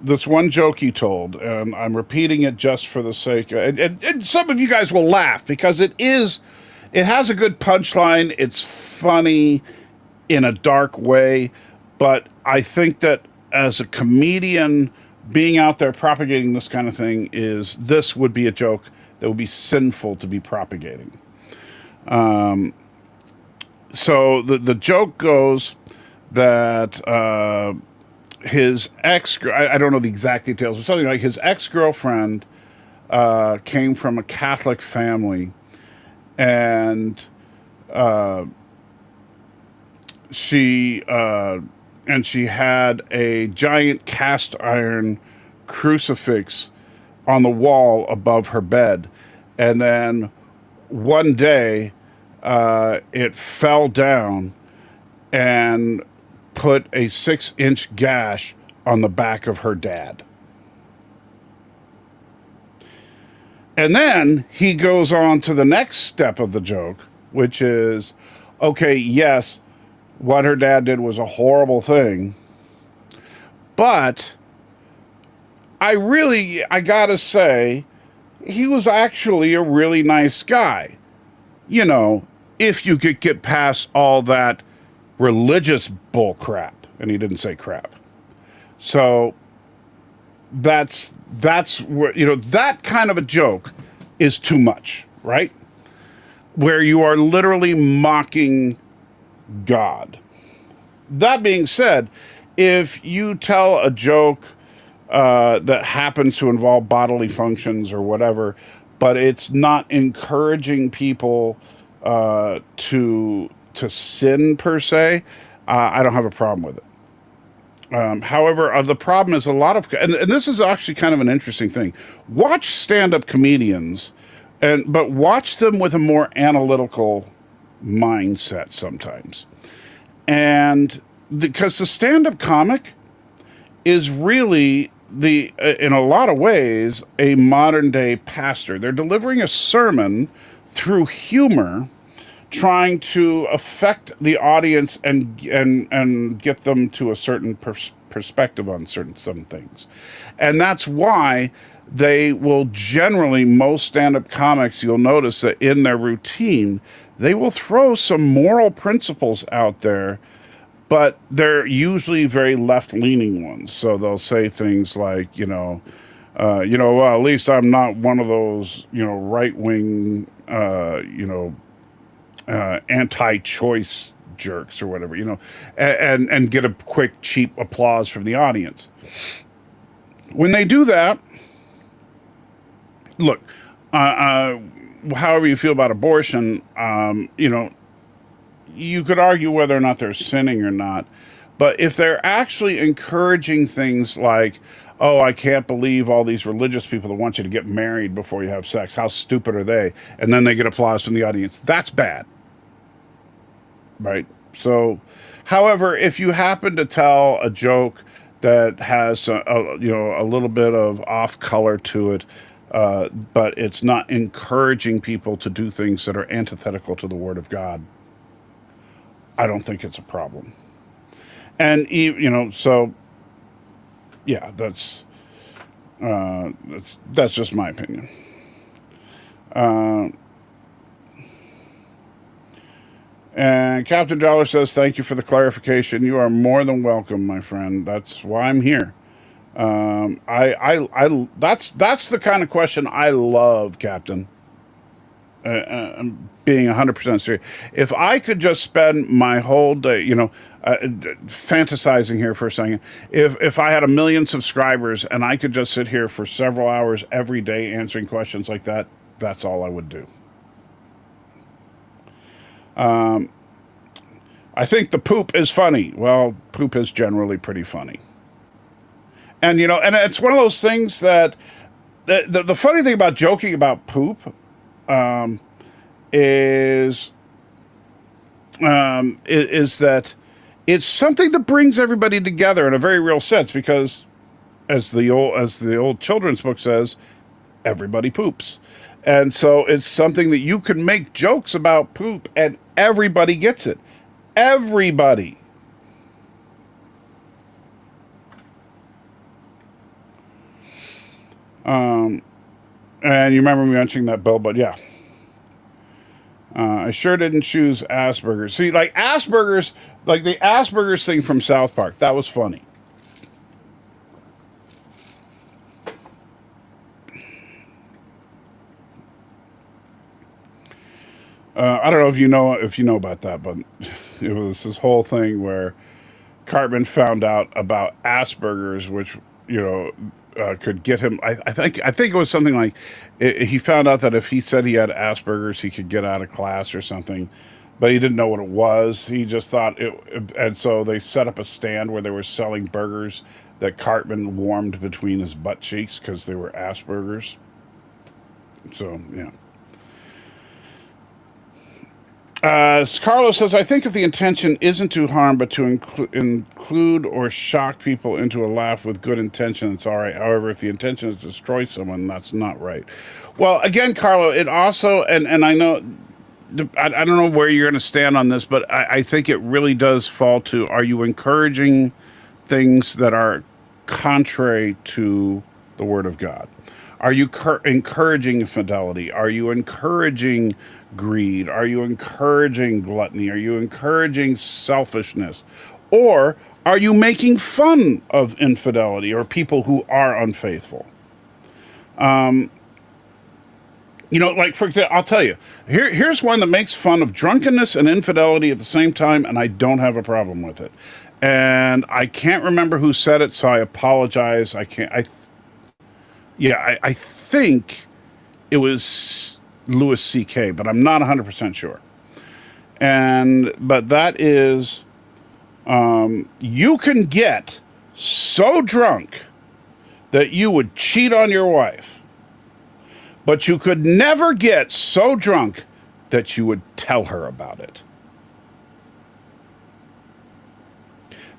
this one joke he told, and I'm repeating it just for the sake of, and some of you guys will laugh because it has a good punchline. It's funny in a dark way, but I think that as a comedian being out there propagating this kind of thing this would be a joke that would be sinful to be propagating. So the joke goes that his I don't know the exact details, but something like his ex-girlfriend came from a Catholic family, and she had a giant cast iron crucifix on the wall above her bed, and then one day it fell down and put a 6-inch gash on the back of her dad. And then he goes on to the next step of the joke, which is, okay, yes, what her dad did was a horrible thing, but I gotta say, he was actually a really nice guy. You know, if you could get past all that religious bull crap. And he didn't say crap. So that's where, that kind of a joke is too much, right? Where you are literally mocking God. That being said, if you tell a joke that happens to involve bodily functions or whatever, but it's not encouraging people to sin per se, I don't have a problem with it. However, the problem is a lot of, and this is actually kind of an interesting thing. Watch stand-up comedians, but watch them with a more analytical mindset sometimes. And because the stand-up comic is really in a lot of ways, a modern day pastor. They're delivering a sermon through humor, trying to affect the audience and get them to a certain perspective on some things. And that's why they will generally, most stand-up comics, you'll notice that in their routine, they will throw some moral principles out there, but they're usually very left-leaning ones. So they'll say things like, well, at least I'm not one of those, right-wing, anti-choice jerks or whatever, and get a quick, cheap applause from the audience. When they do that, look, however you feel about abortion, you could argue whether or not they're sinning or not. But if they're actually encouraging things like, oh, I can't believe all these religious people that want you to get married before you have sex, how stupid are they? And then they get applause from the audience. That's bad. Right? So, however, if you happen to tell a joke that has a little bit of off color to it, but it's not encouraging people to do things that are antithetical to the Word of God, I don't think it's a problem. And so yeah, that's just my opinion. And Captain Dollar says, "Thank you for the clarification. You are more than welcome, my friend. That's why I'm here." That's the kind of question I love, Captain. I'm being 100% serious. If I could just spend my whole day, fantasizing here for a second, if I had 1 million subscribers and I could just sit here for several hours every day answering questions like that, that's all I would do. I think the poop is funny. Well, poop is generally pretty funny. And, and it's one of those things that the funny thing about joking about poop is that it's something that brings everybody together in a very real sense, because as the old children's book says, everybody poops. And so it's something that you can make jokes about poop and everybody gets it. Everybody. And you remember me mentioning that, Bill, but yeah. I sure didn't choose Asperger's. See, like Asperger's, like the Asperger's thing from South Park, that was funny. I don't know if you know about that, but it was this whole thing where Cartman found out about Asperger's, which could get him. I think it was something like he found out that if he said he had Asperger's, he could get out of class or something, but he didn't know what it was. He just thought it, and so they set up a stand where they were selling burgers that Cartman warmed between his butt cheeks because they were Asperger's. So yeah. Carlos says, I think if the intention isn't to harm, but to include or shock people into a laugh with good intention, it's all right. However, if the intention is to destroy someone, that's not right. Well, again, Carlo, it also, and I know, I don't know where you're going to stand on this, but I think it really does fall to, are you encouraging things that are contrary to the Word of God? Are you encouraging infidelity? Are you encouraging greed? Are you encouraging gluttony? Are you encouraging selfishness? Or are you making fun of infidelity or people who are unfaithful? Like, for example, I'll tell you, here's one that makes fun of drunkenness and infidelity at the same time, and I don't have a problem with it. And I can't remember who said it, so I apologize. I can't, I think it was Louis C.K., but I'm not 100% sure. But that is, you can get so drunk that you would cheat on your wife, but you could never get so drunk that you would tell her about it.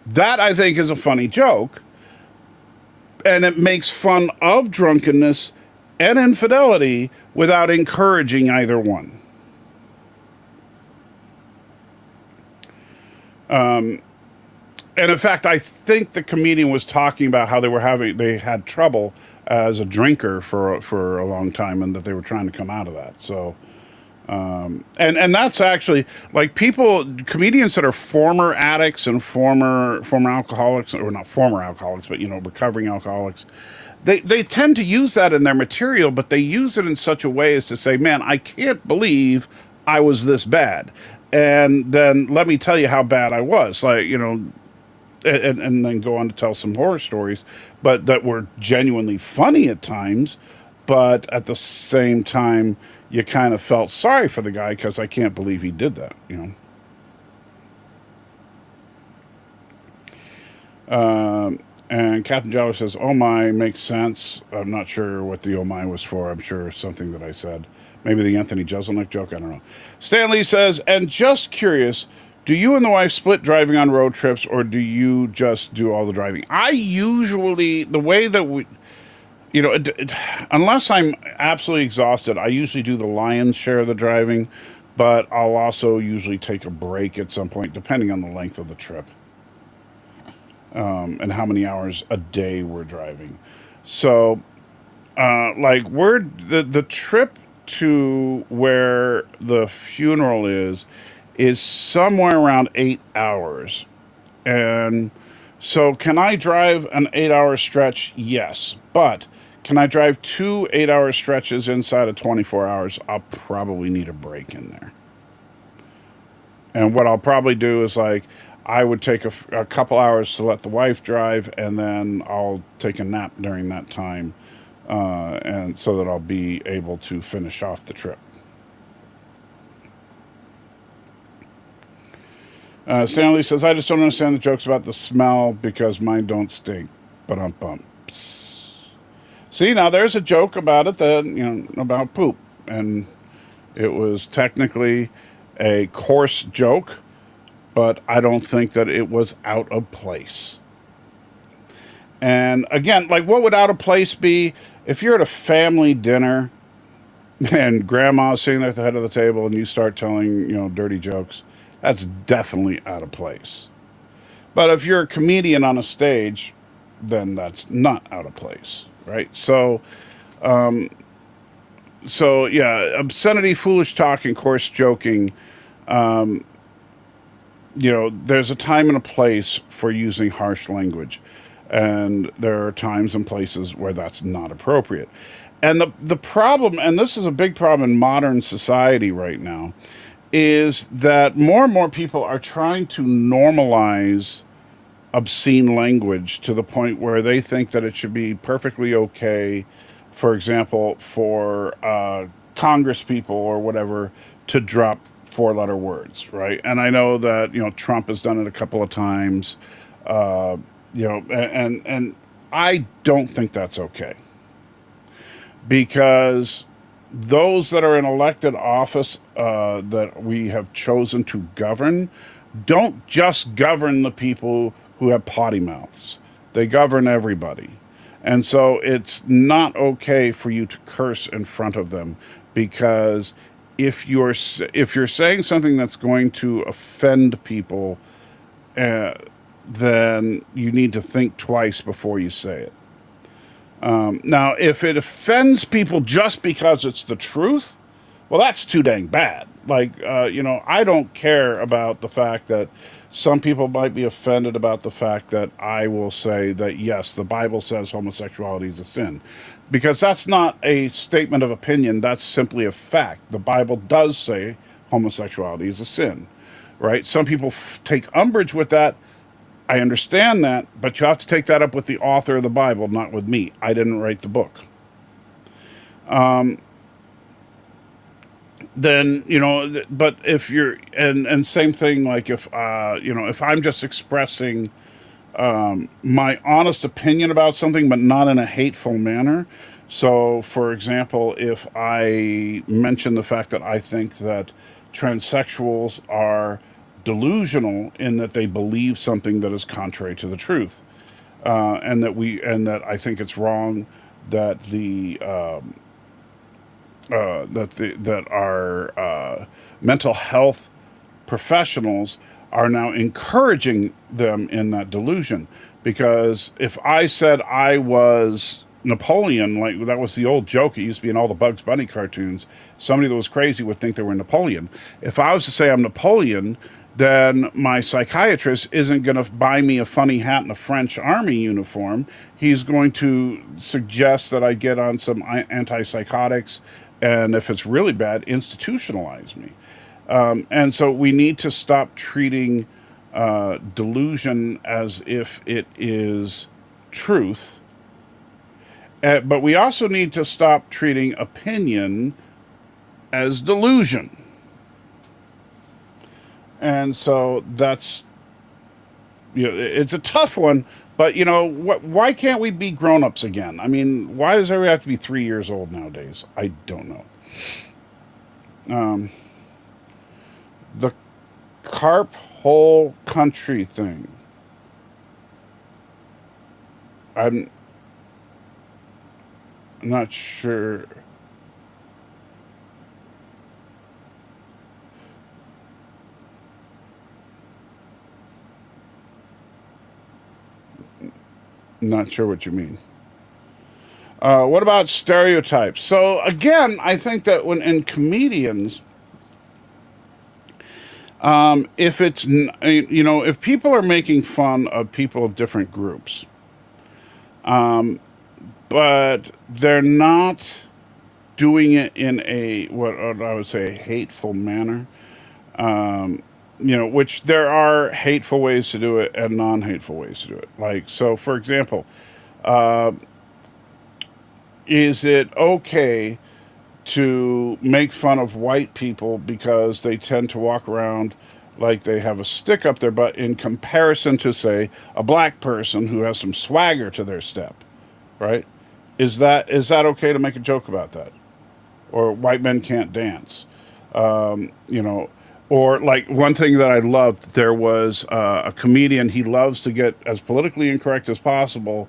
That, I think, is a funny joke, and it makes fun of drunkenness and infidelity without encouraging either one. And in fact, I think the comedian was talking about how they had trouble as a drinker for a long time, and that they were trying to come out of that. So, and that's actually like comedians that are former addicts and former alcoholics, or not former alcoholics, but recovering alcoholics. They tend to use that in their material, but they use it in such a way as to say, "Man, I can't believe I was this bad," and then let me tell you how bad I was. Like, and then go on to tell some horror stories, but that were genuinely funny at times, but at the same time, you kind of felt sorry for the guy because I can't believe he did that, And Captain Jolly says, "Oh my, makes sense." I'm not sure what the "oh my" was for. I'm sure something that I said. Maybe the Anthony Jeselnik joke. I don't know. Stanley says, and just curious, do you and the wife split driving on road trips, or do you just do all the driving? I usually, the way that we, unless I'm absolutely exhausted, I usually do the lion's share of the driving, but I'll also usually take a break at some point, depending on the length of the trip, and how many hours a day we're driving. So, like, the trip to where the funeral is somewhere around 8 hours. And so can I drive an 8-hour stretch? Yes. But can I drive 2 8-hour stretches inside of 24 hours? I'll probably need a break in there. And what I'll probably do is, like, I would take a couple hours to let the wife drive, and then I'll take a nap during that time, and so that I'll be able to finish off the trip. Stanley says, I just don't understand the jokes about the smell because mine don't stink. Ba-dum-bum. See, now there's a joke about it that, about poop. And it was technically a coarse joke, but I don't think that it was out of place. And again, like, what would out of place be if you're at a family dinner and grandma's sitting there at the head of the table and you start telling, dirty jokes? That's definitely out of place. But if you're a comedian on a stage, then that's not out of place, right? So yeah, obscenity, foolish talk, and coarse joking. There's a time and a place for using harsh language, and there are times and places where that's not appropriate. And the problem, and this is a big problem in modern society right now, is that more and more people are trying to normalize obscene language to the point where they think that it should be perfectly okay, for example, for Congress people or whatever to drop 4-letter words, right? And I know that, Trump has done it a couple of times, and I don't think that's okay. Because those that are in elected office that we have chosen to govern don't just govern the people who have potty mouths. They govern everybody. And so it's not okay for you to curse in front of them, because if you're saying something that's going to offend people, uh, then you need to think twice before you say it. Now, if it offends people just because it's the truth, well, that's too dang bad. Like, I don't care about the fact that some people might be offended about the fact that I will say that, yes, the Bible says homosexuality is a sin. Because that's not a statement of opinion, that's simply a fact. The Bible does say homosexuality is a sin, right? Some people take umbrage with that. I understand that, but you have to take that up with the author of the Bible, not with me. I didn't write the book. Then, but if you're, and same thing, like if I'm just expressing my honest opinion about something, but not in a hateful manner. So, for example, if I mention the fact that I think that transsexuals are delusional in that they believe something that is contrary to the truth, and that I think it's wrong that that our mental health professionals are now encouraging them in that delusion. Because if I said I was Napoleon, like that was the old joke, it used to be in all the Bugs Bunny cartoons, somebody that was crazy would think they were Napoleon. If I was to say I'm Napoleon, then my psychiatrist isn't going to buy me a funny hat and a French army uniform. He's going to suggest that I get on some antipsychotics, and if it's really bad, institutionalize me. And so we need to stop treating delusion as if it is truth. But we also need to stop treating opinion as delusion. And so that's, it's a tough one, but why can't we be grown-ups again? I mean, why does everybody have to be 3 years old nowadays? I don't know. The carp hole country thing. I'm not sure. Not sure what you mean. What about stereotypes? So again, I think that when in comedians, if it's if people are making fun of people of different groups, but they're not doing it in a what I would say a hateful manner, which there are hateful ways to do it and non-hateful ways to do it. Like, so for example, is it okay to make fun of white people because they tend to walk around like they have a stick up their butt in comparison to, say, a black person who has some swagger to their step, right? Is that okay to make a joke about that? Or white men can't dance, Or like one thing that I loved, there was a comedian. He loves to get as politically incorrect as possible,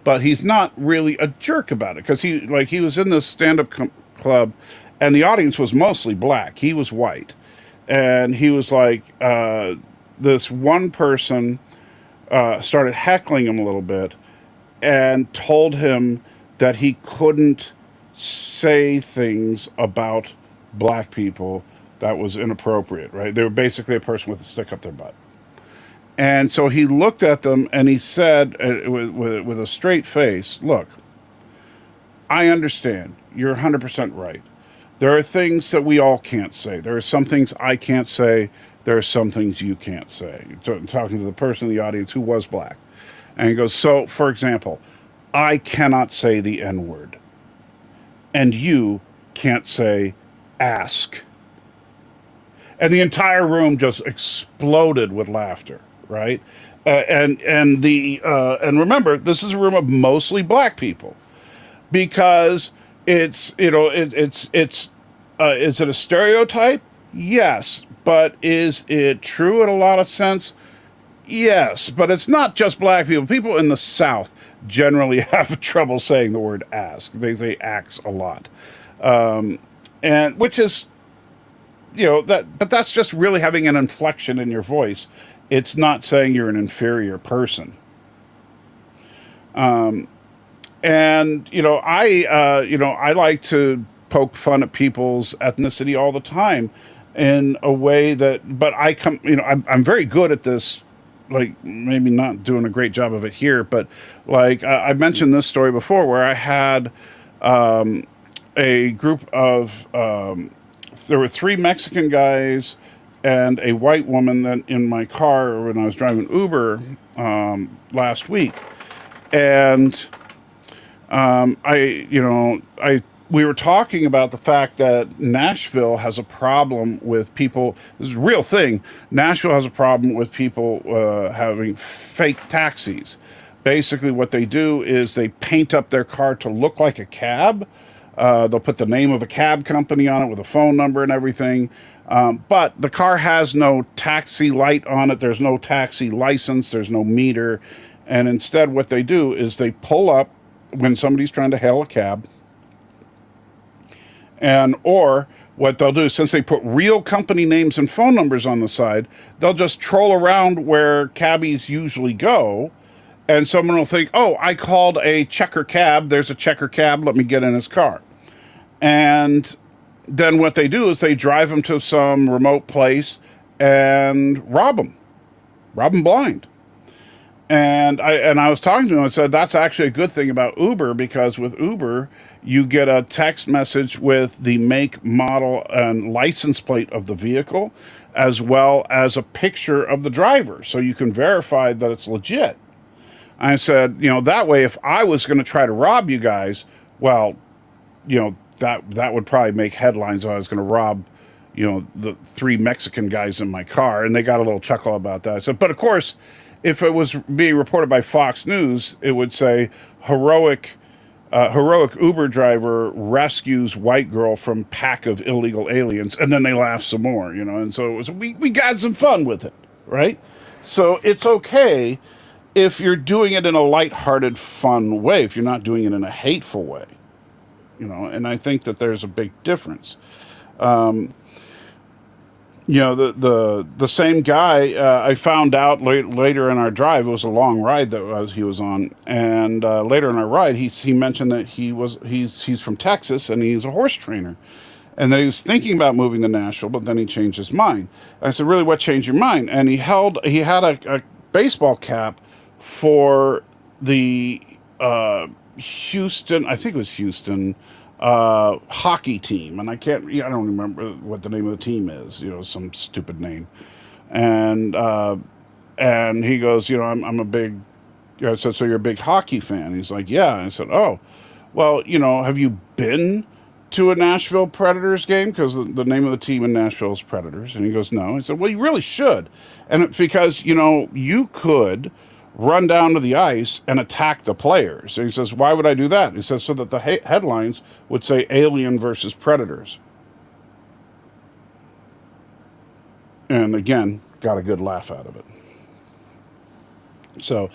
but he's not really a jerk about it, because he was in this stand-up club, and the audience was mostly black. He was white, and he was like, this one person started heckling him a little bit, and told him that he couldn't say things about black people that was inappropriate, right? They were basically a person with a stick up their butt. And so he looked at them and he said, with a straight face, look, I understand. You're 100% right. There are things that we all can't say. There are some things I can't say. There are some things you can't say. Talking to the person in the audience who was black. And he goes, so, for example, I cannot say the N-word. And you can't say ask. And the entire room just exploded with laughter, right? And remember, this is a room of mostly black people, because it's is it a stereotype? Yes, but is it true in a lot of sense? Yes, but it's not just black people. People in the South generally have trouble saying the word ask. They say ax a lot, and which is, that, but that's just really having an inflection in your voice. It's not saying you're an inferior person. And I like to poke fun at people's ethnicity all the time in a way that, but I'm very good at this, like maybe not doing a great job of it here, but like I mentioned this story before where I had a group of there were three Mexican guys and a white woman that in my car when I was driving Uber last week, and we were talking about the fact that Nashville has a problem with people. This is a real thing. Nashville has a problem with people having fake taxis. Basically, what they do is they paint up their car to look like a cab. They'll put the name of a cab company on it with a phone number and everything. But the car has no taxi light on it. There's no taxi license. There's no meter. And instead, what they do is they pull up when somebody's trying to hail a cab. And or what they'll do, since they put real company names and phone numbers on the side, they'll just troll around where cabbies usually go. And someone will think, oh, I called a checker cab. There's a checker cab. Let me get in his car. And then what they do is they drive them to some remote place and rob them blind. And I was talking to him. I said that's actually a good thing about Uber, because with Uber you get a text message with the make, model, and license plate of the vehicle, as well as a picture of the driver, so you can verify that it's legit. I said, that way, if I was going to try to rob you guys, well, that would probably make headlines. I was going to rob, the three Mexican guys in my car, and they got a little chuckle about that. I said, but of course, if it was being reported by Fox News, it would say heroic Uber driver rescues white girl from pack of illegal aliens, and then they laugh some more, And so we got some fun with it, right? So it's okay if you're doing it in a lighthearted, fun way, if you're not doing it in a hateful way, And I think that there's a big difference. The same guy, I found out later in our drive. It was a long ride that he was on, and later in our ride, he mentioned that he's from Texas and he's a horse trainer, and that he was thinking about moving to Nashville, but then he changed his mind. I said, "Really, what changed your mind?" And he had a baseball cap for the Houston, I think it was Houston, hockey team, and I don't remember what the name of the team is. Some stupid name, and he goes, I'm a big. I said, so you're a big hockey fan? He's like, yeah. And I said, oh, well, have you been to a Nashville Predators game? Because the name of the team in Nashville is Predators. And he goes, no. I said, well, you really should, and it's because you could run down to the ice and attack the players. And he says, why would I do that? He says, so that the headlines would say alien versus predators. And again, got a good laugh out of it. So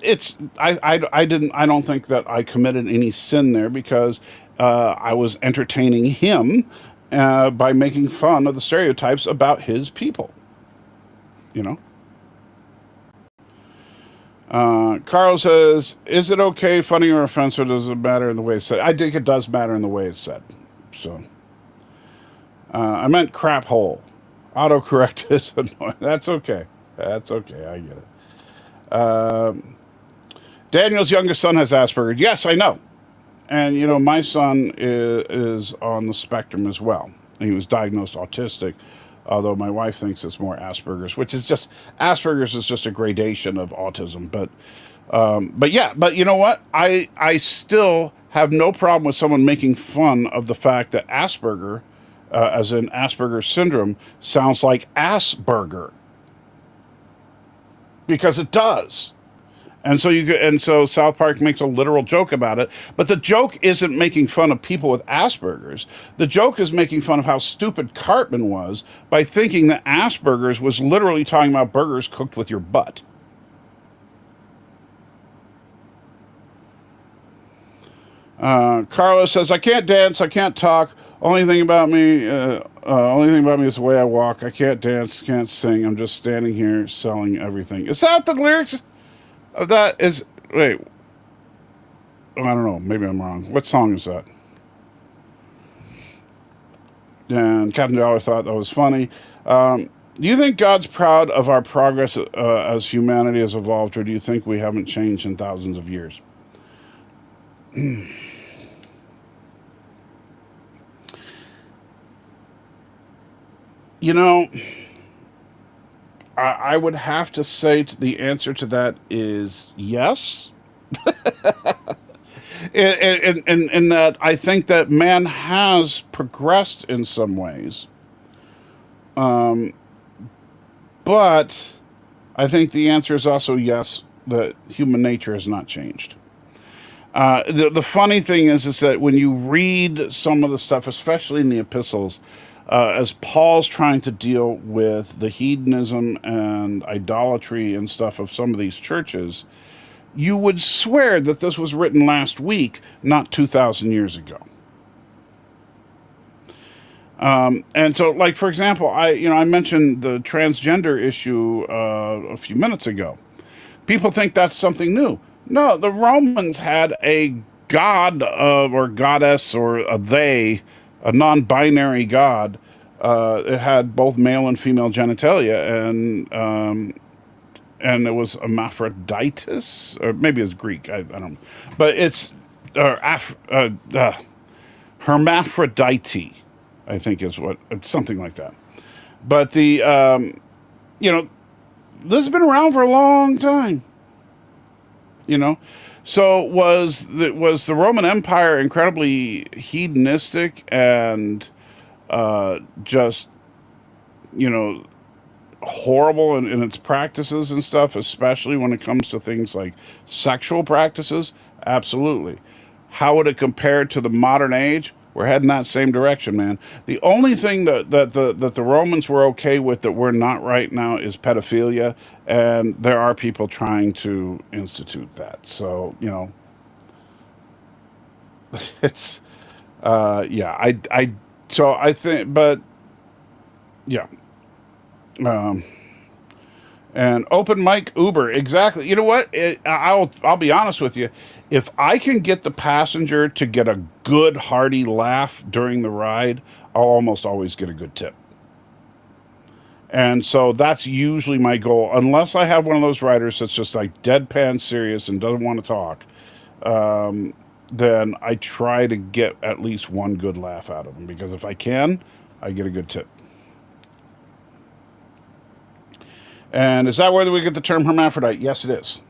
it's, I don't think that I committed any sin there, because I was entertaining him by making fun of the stereotypes about his people, Carl says, is it okay, funny, or offensive? Does it matter in the way it's said? I think it does matter in the way it's said. So, I meant crap hole. Autocorrect is annoying. That's okay. I get it. Daniel's youngest son has Asperger's. Yes, I know. And, my son is on the spectrum as well. He was diagnosed autistic, although my wife thinks it's more Asperger's, which is just, Asperger's is just a gradation of autism. But yeah, but you know what? I still have no problem with someone making fun of the fact that Asperger, as in Asperger's syndrome, sounds like Asperger. Because it does. And so South Park makes a literal joke about it, but the joke isn't making fun of people with Asperger's. The joke is making fun of how stupid Cartman was by thinking that Asperger's was literally talking about burgers cooked with your butt. Carlos says, "I can't dance, I can't talk. Only thing about me is the way I walk. I can't dance, can't sing. I'm just standing here selling everything." Is that the lyrics of that? Is wait, I don't know. Maybe I'm wrong. What song is that? And Captain Dollar thought that was funny. Do you think God's proud of our progress as humanity has evolved, or do you think we haven't changed in thousands of years? You know, I would have to say the answer to that is yes. In that I think that man has progressed in some ways, but I think the answer is also yes, that human nature has not changed. The funny thing is that when you read some of the stuff, especially in the epistles, as Paul's trying to deal with the hedonism and idolatry and stuff of some of these churches, you would swear that this was written last week, not 2,000 years ago. And so, like, for example, I mentioned the transgender issue a few minutes ago. People think that's something new. No, the Romans had a god or goddess or a they, a non-binary god. It had both male and female genitalia, and it was Hermaphroditus, or maybe it's Greek. I don't know, but it's Hermaphrodite, I think is what, something like that. But you know, this has been around for a long time. You know, so was the Roman Empire incredibly hedonistic and just, you know, horrible in its practices and stuff, especially when it comes to things like sexual practices? Absolutely. How would it compare to the modern age? We're heading that same direction, man. The only thing that the Romans were okay with that we're not right now is pedophilia, and there are people trying to institute that. So, you know, it's yeah. So I think, but yeah. And open mic Uber, exactly. You know what? I'll be honest with you. If I can get the passenger to get a good hearty laugh during the ride, I'll almost always get a good tip. And so that's usually my goal, unless I have one of those riders that's just like deadpan serious and doesn't want to talk. Then I try to get at least one good laugh out of them, because if I can, I get a good tip. And is that where we get the term hermaphrodite? Yes, it is.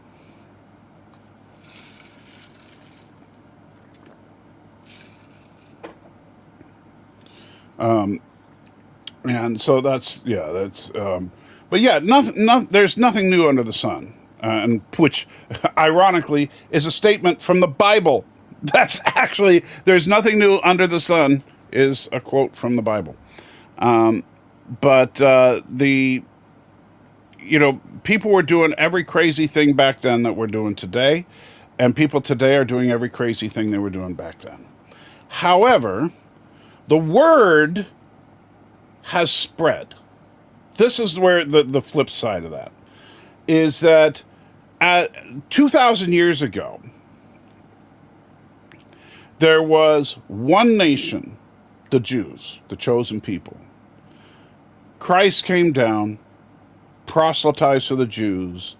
And so that's, yeah, that's, but yeah, there's nothing new under the sun. And which, ironically, is a statement from the Bible. That's actually, there's nothing new under the sun is a quote from the Bible. But you know, people were doing every crazy thing back then that we're doing today, and people today are doing every crazy thing they were doing back then. However, the word has spread. This is where the flip side of that is that 2,000 years ago, there was one nation, the Jews, the chosen people. Christ came down, proselytized to the Jews,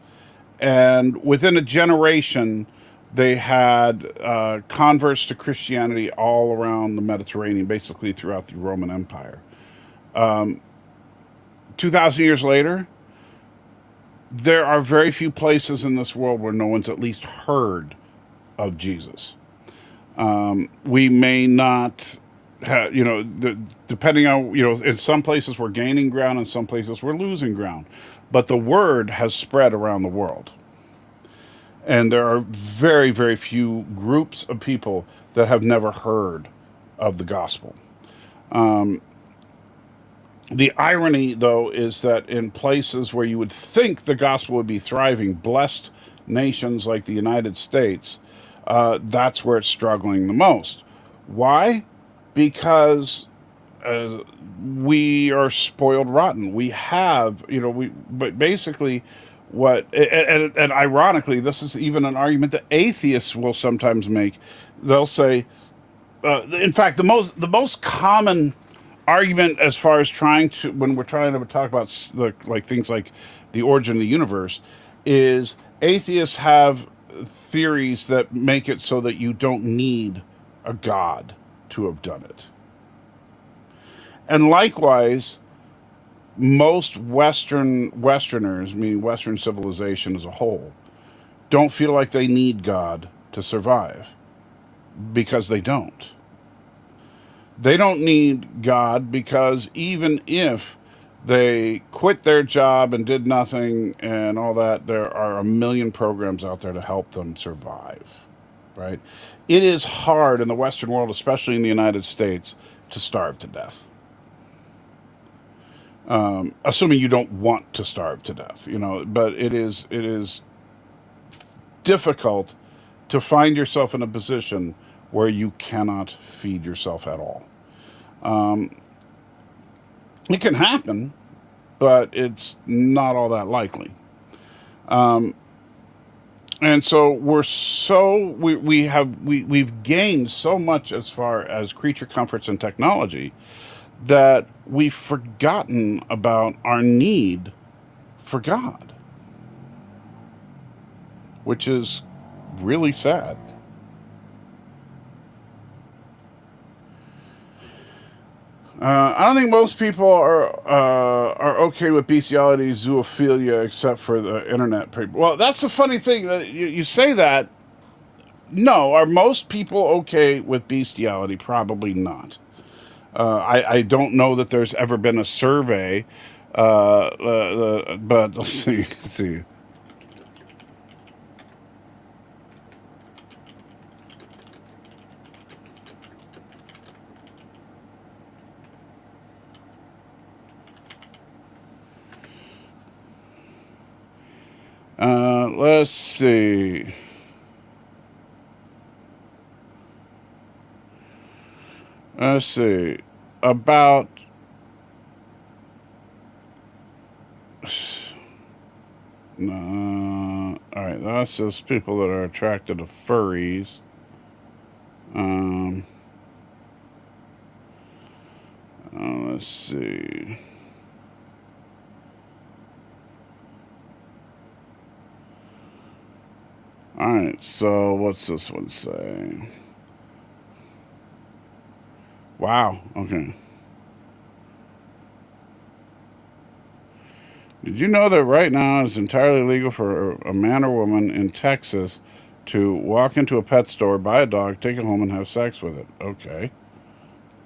and within a generation, they had converts to Christianity all around the Mediterranean, basically throughout the Roman Empire. 2,000 years later, there are very few places in this world where no one's at least heard of Jesus. We may not have, you know, depending on, you know, in some places we're gaining ground, in some places we're losing ground. But the word has spread around the world. And there are very, very few groups of people that have never heard of the gospel. The irony, though, is that in places where you would think the gospel would be thriving, blessed nations like the United States, that's where it's struggling the most. Why? Because uh, we are spoiled rotten. We have, but basically, and ironically, this is even an argument that atheists will sometimes make. They'll say, in fact, the most common argument as far as trying to when we're trying to talk about like things like the origin of the universe is atheists have theories that make it so that you don't need a god to have done it. And likewise, most Westerners, meaning Western civilization as a whole, don't feel like they need God to survive because they don't. They don't need God because even if they quit their job and did nothing and all that, there are a million programs out there to help them survive, right? It is hard in the Western world, especially in the United States, to starve to death. Assuming you don't want to starve to death, but it is difficult to find yourself in a position where you cannot feed yourself at all. It can happen, but it's not all that likely. And so we've gained so much as far as creature comforts and technology that we've forgotten about our need for God, which is really sad. I don't think most people are okay with bestiality, zoophilia, except for the internet people. Well, that's the funny thing. You say that. No, are most people okay with bestiality? Probably not. I don't know that there's ever been a survey, but let's see. Let's see. Let's see. Let's see. About no. All right, that's just people that are attracted to furries. Let's see. All right, so what's this one say? Wow, okay. Did you know that right now it's entirely legal for a man or woman in Texas to walk into a pet store, buy a dog, take it home, and have sex with it? Okay.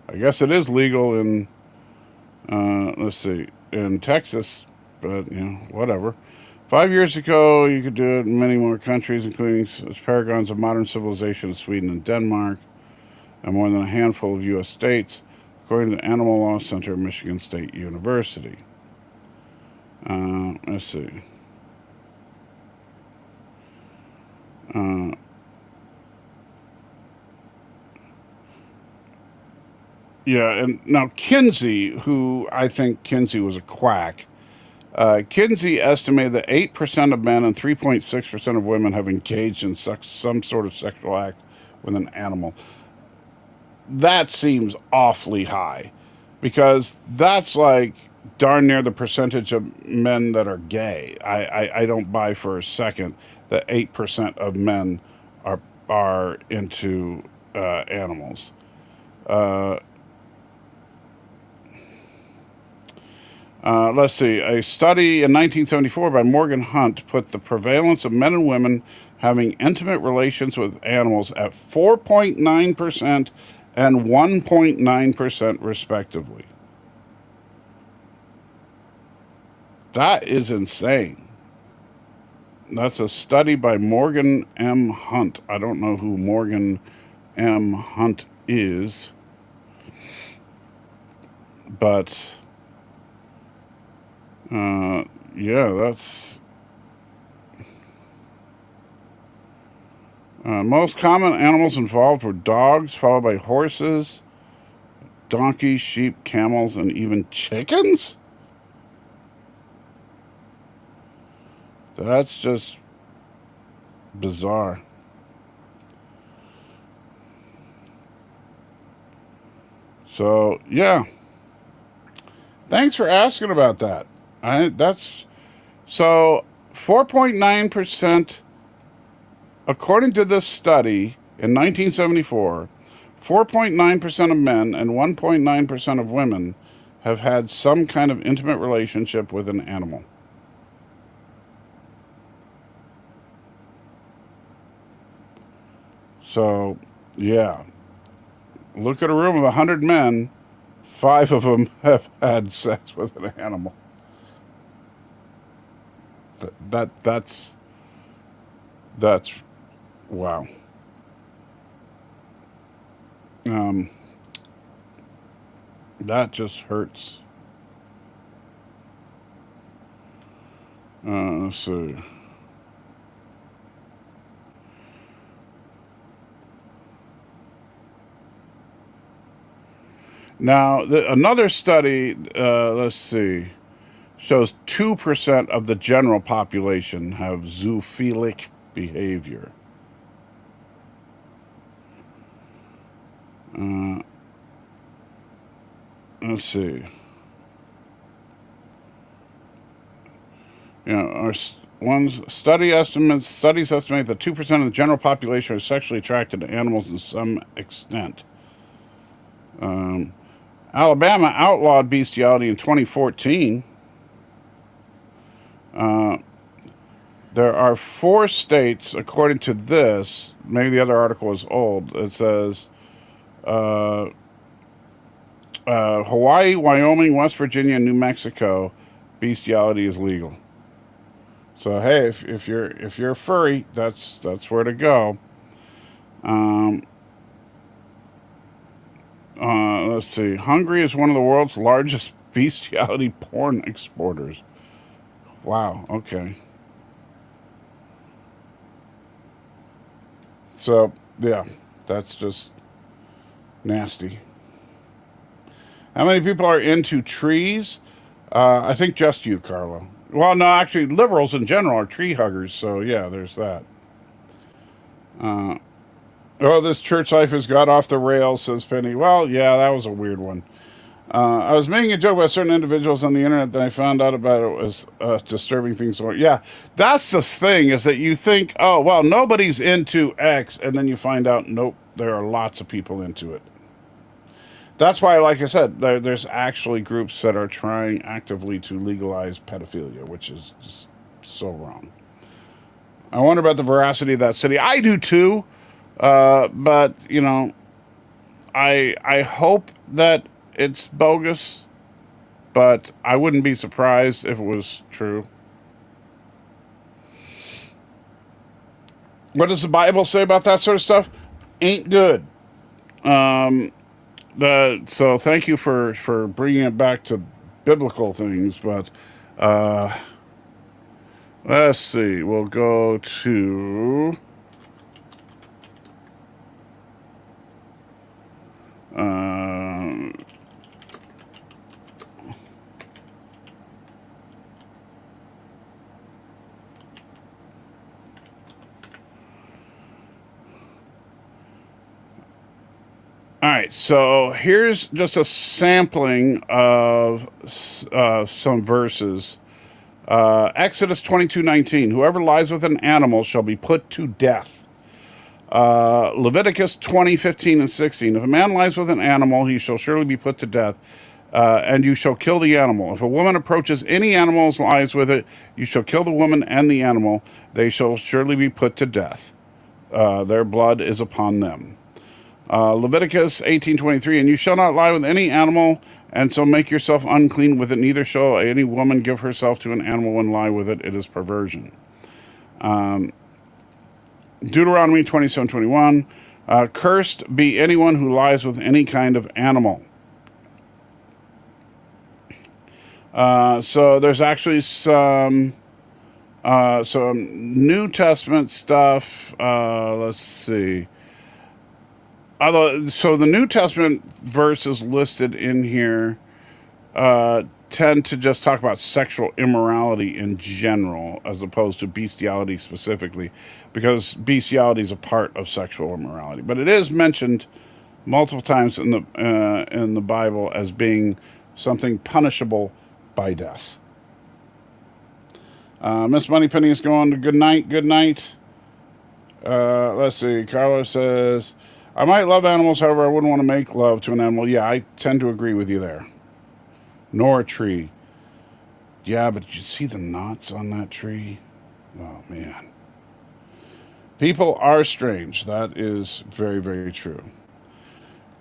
I guess it is legal in, let's see, in Texas, but, whatever. 5 years ago, you could do it in many more countries, including paragons of modern civilization in Sweden and Denmark, and more than a handful of U.S. states, according to the Animal Law Center at Michigan State University. Let's see. Yeah, and now Kinsey, who I think Kinsey was a quack. Kinsey estimated that 8% of men and 3.6% of women have engaged in some sort of sexual act with an animal. That seems awfully high because that's like darn near the percentage of men that are gay. I don't buy for a second that 8% of men are into animals. Let's see. A study in 1974 by Morgan Hunt put the prevalence of men and women having intimate relations with animals at 4.9% and 1.9% respectively. That is insane. That's a study by Morgan M. Hunt. I don't know who Morgan M. Hunt is, but yeah, that's most common animals involved were dogs, followed by horses, donkeys, sheep, camels, and even chickens. That's just bizarre. So yeah, thanks for asking about that. That's so 4.9%, according to this study in 1974. 4.9% of men and 1.9% of women have had some kind of intimate relationship with an animal. So, yeah, look at a room of 100 men, 5 of them have had sex with an animal. That's wow. Um, that just hurts. Let's see. Now, another study, let's see, shows 2% of the general population have zoophilic behavior. Let's see. Our studies estimate that 2% of the general population are sexually attracted to animals in some extent. Alabama outlawed bestiality in 2014. There are 4 states, according to this. Maybe the other article is old. It says Hawaii, Wyoming, West Virginia, and New Mexico, bestiality is legal. So hey, if you're a furry, that's where to go. Let's see. Hungary is one of the world's largest bestiality porn exporters. Wow. Okay. So yeah, that's just nasty. How many people are into trees? I think just you, Carlo. Well, no, actually, liberals in general are tree huggers. So yeah, there's that. Oh, this church life has got off the rails, says Penny. Well, yeah, that was a weird one. I was making a joke about certain individuals on the internet, then I found out about it was disturbing things. Yeah, that's the thing, is that you think, oh, well, nobody's into X, and then you find out, nope, there are lots of people into it. That's why, like I said, there's actually groups that are trying actively to legalize pedophilia, which is just so wrong. I wonder about the veracity of that city. I do too, but I hope that it's bogus, but I wouldn't be surprised if it was true. What does the Bible say about that sort of stuff? Ain't good. So thank you for bringing it back to biblical things, but let's see. We'll go to all right, so here's just a sampling of some verses. Exodus 22:19. Whoever lies with an animal shall be put to death. Leviticus 20:15 and 16. If a man lies with an animal, he shall surely be put to death, and you shall kill the animal. If a woman approaches any animal and lies with it, you shall kill the woman and the animal. They shall surely be put to death. Their blood is upon them. Leviticus 18:23, and you shall not lie with any animal, and so make yourself unclean with it. Neither shall any woman give herself to an animal and lie with it. It is perversion. Deuteronomy 27:21. Cursed be anyone who lies with any kind of animal. So there's actually some New Testament stuff. Let's see. So the New Testament verses listed in here tend to just talk about sexual immorality in general, as opposed to bestiality specifically, because bestiality is a part of sexual immorality. But it is mentioned multiple times in the Bible as being something punishable by death. Miss Moneypenny is going to good night. Good night. Let's see. Carlos says, I might love animals, however, I wouldn't want to make love to an animal. Yeah, I tend to agree with you there. Nor a tree. Yeah, but did you see the knots on that tree? Oh, man. People are strange. That is very, very true.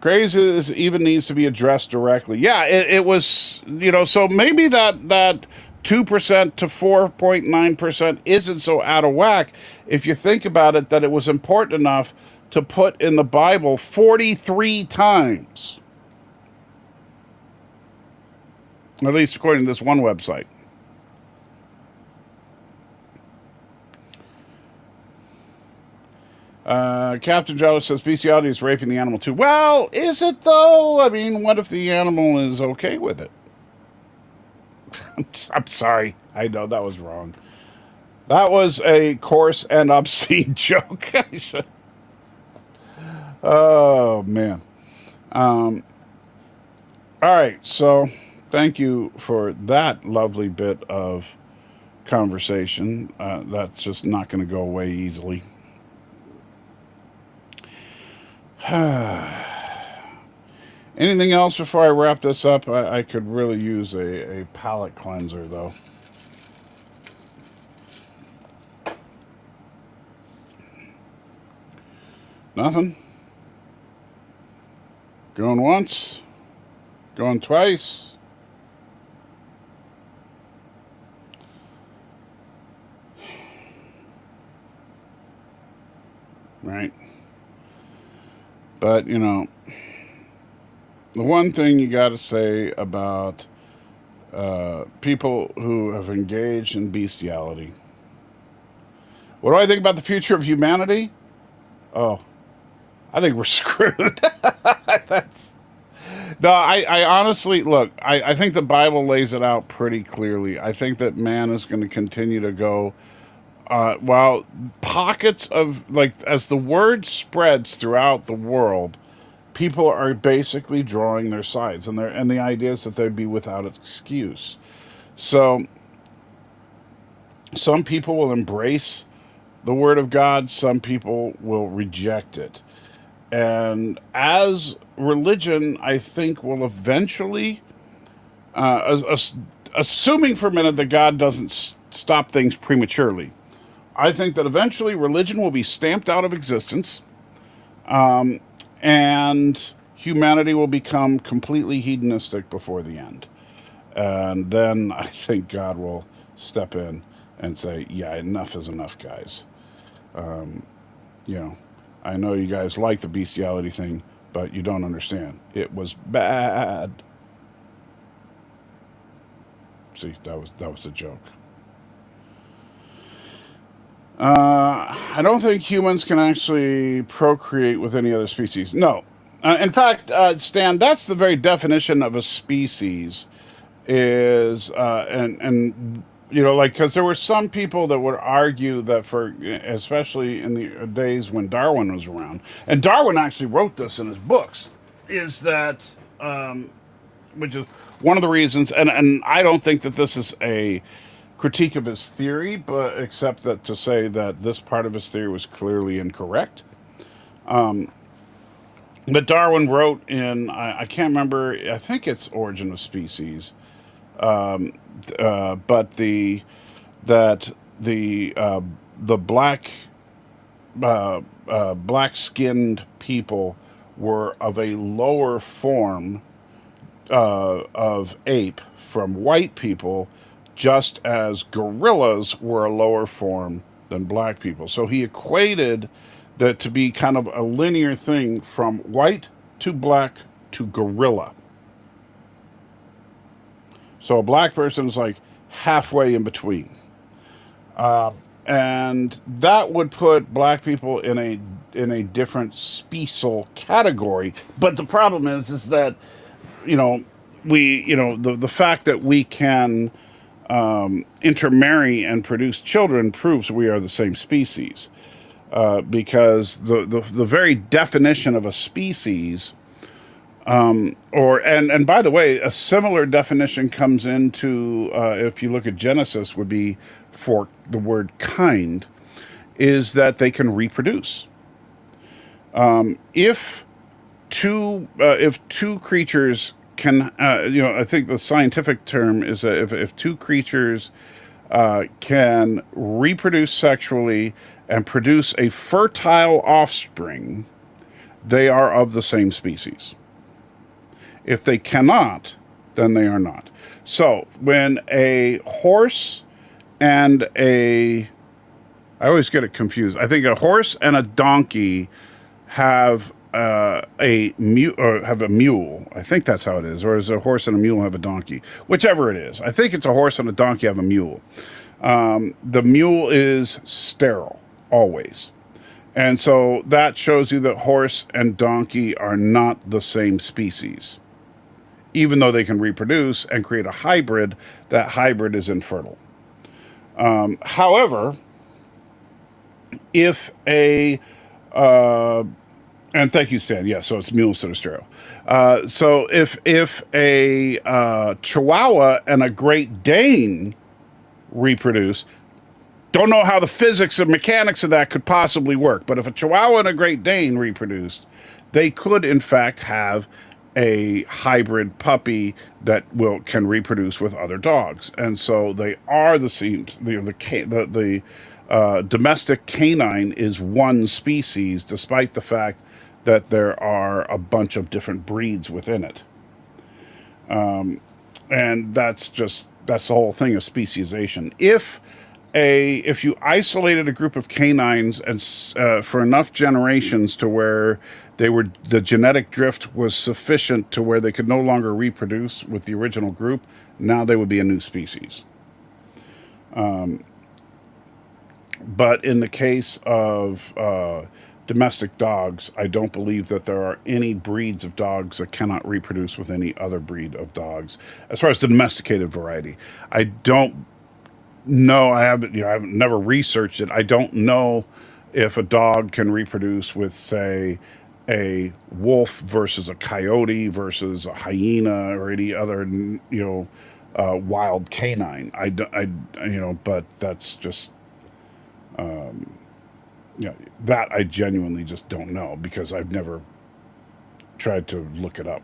Grazes even needs to be addressed directly. Yeah, it was, so maybe that 2% to 4.9% isn't so out of whack if you think about it, that it was important enough to put in the Bible 43 times. At least according to this one website. Captain Jolly says bestiality is raping the animal too. Well, is it though? I mean, what if the animal is okay with it? I'm sorry. I know that was wrong. That was a coarse and obscene joke. Oh, man. All right, so thank you for that lovely bit of conversation. That's just not going to go away easily. Anything else before I wrap this up? I could really use a palate cleanser, though. Nothing? Going once? Going twice? Right. But, the one thing you got to say about people who have engaged in bestiality. What do I think about the future of humanity? Oh, I think we're screwed. No, I honestly, look, I think the Bible lays it out pretty clearly. I think that man is going to continue to go, while pockets of, as the word spreads throughout the world, people are basically drawing their sides, and the idea is that they'd be without excuse. So some people will embrace the word of God, some people will reject it. And as religion, I think, will eventually, assuming for a minute that God doesn't stop things prematurely, I think that eventually religion will be stamped out of existence, and humanity will become completely hedonistic before the end. And then I think God will step in and say, yeah, enough is enough, guys. I know you guys like the bestiality thing, but you don't understand. It was bad. See, that was a joke. I don't think humans can actually procreate with any other species. No. In fact, Stan, that's the very definition of a species is, because there were some people that would argue that especially in the days when Darwin was around, and Darwin actually wrote this in his books, is that, which is one of the reasons, and I don't think that this is a critique of his theory, but except that to say that this part of his theory was clearly incorrect. But Darwin wrote in, I can't remember, I think it's Origin of Species, but the black-skinned people were of a lower form of ape from white people, just as gorillas were a lower form than black people. So he equated that to be kind of a linear thing from white to black to gorilla. So a black person is like halfway in between. And that would put black people in a different special category. But the problem is that, the fact that we can intermarry and produce children proves we are the same species. Because the very definition of a species, and by the way, a similar definition comes into, if you look at Genesis, would be for the word kind, is that they can reproduce. If two creatures can, I think the scientific term is that if two creatures can reproduce sexually and produce a fertile offspring, they are of the same species. If they cannot, then they are not. So when a horse and I always get it confused. I think a horse and a donkey have a mule. I think that's how it is. Or is a horse and a mule have a donkey? Whichever it is. I think it's a horse and a donkey have a mule. The mule is sterile, always. And so that shows you that horse and donkey are not the same species. Even though they can reproduce and create a hybrid, that hybrid is infertile. However, if and thank you, Stan. Yeah, so it's mules that are sterile. So if a Chihuahua and a Great Dane reproduce, don't know how the physics and mechanics of that could possibly work, but if a Chihuahua and a Great Dane reproduced, they could in fact have a hybrid puppy that can reproduce with other dogs, and so they are the same. The domestic canine is one species, despite the fact that there are a bunch of different breeds within it. And that's the whole thing of speciation. If you isolated a group of canines and for enough generations to where the genetic drift was sufficient to where they could no longer reproduce with the original group, now they would be a new species. But in the case of domestic dogs, I don't believe that there are any breeds of dogs that cannot reproduce with any other breed of dogs. As far as the domesticated variety, I don't know. I've never researched it. I don't know if a dog can reproduce with, say, a wolf versus a coyote versus a hyena or any other, wild canine. But that's just, that I genuinely just don't know because I've never tried to look it up.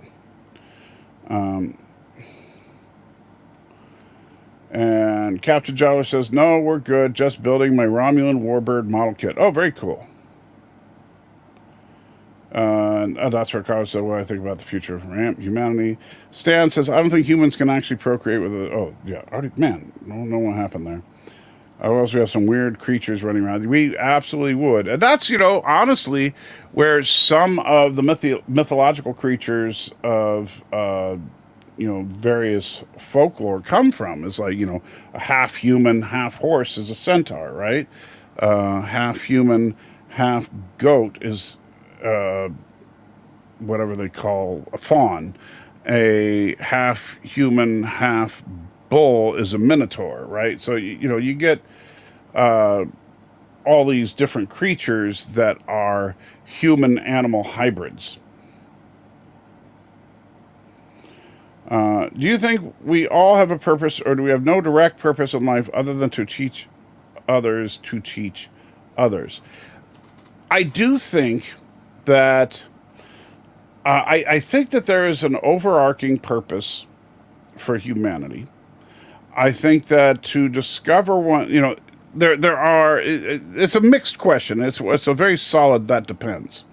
And Captain Jolly says, no, we're good. Just building my Romulan Warbird model kit. Oh, very cool. That's where Carl said, what I think about the future of humanity. Stan says, I don't think humans can actually procreate with it. Oh, yeah. Already, man, I don't know what happened there. Also, we have some weird creatures running around. We absolutely would. And that's, honestly, where some of the mythological creatures of, various folklore come from. It's like, a half human, half horse is a centaur, right? Half human, half goat is whatever they call a fawn. A half human, half bull is a minotaur, right? So, you get all these different creatures that are human-animal hybrids. Do you think we all have a purpose, or do we have no direct purpose in life other than to teach others to teach others? I do think that I think that there is an overarching purpose for humanity. I think that to discover one, there are. It's a mixed question. It's a very solid. That depends.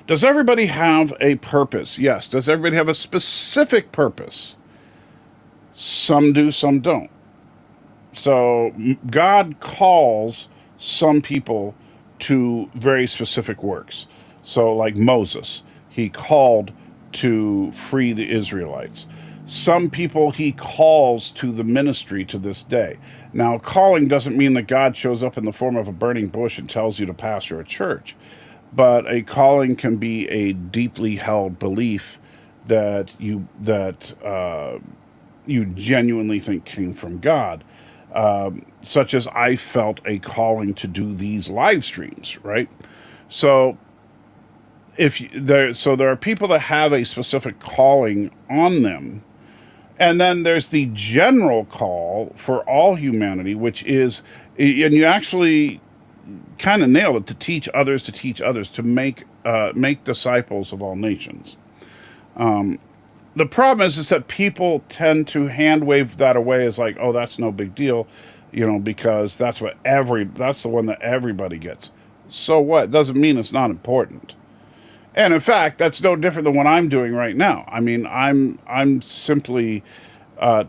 Does everybody have a purpose? Yes. Does everybody have a specific purpose? Some do, some don't. God calls some people to very specific works. So, like Moses, he called to free the Israelites. Some people he calls to the ministry to this day. Now, calling doesn't mean that God shows up in the form of a burning bush and tells you to pastor a church, but a calling can be a deeply held belief that you genuinely think came from God, such as I felt a calling to do these live streams, right? So there are people that have a specific calling on them, and then there's the general call for all humanity, which is, and you actually kind of nailed it, to teach others, to make disciples of all nations. The problem is that people tend to hand wave that away as like, oh, that's no big deal, because that's the one that everybody gets. So what? It doesn't mean it's not important. And in fact, that's no different than what I'm doing right now. I mean, I'm simply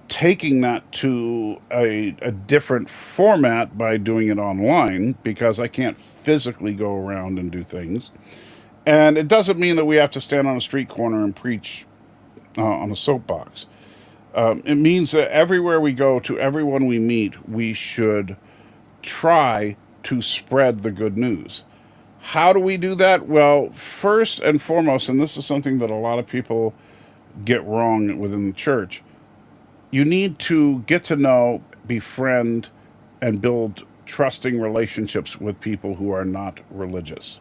taking that to a different format by doing it online because I can't physically go around and do things. And it doesn't mean that we have to stand on a street corner and preach on a soapbox. It means that everywhere we go, to everyone we meet, we should try to spread the good news. How do we do that? Well, first and foremost, and this is something that a lot of people get wrong within the church, you need to get to know, befriend, and build trusting relationships with people who are not religious.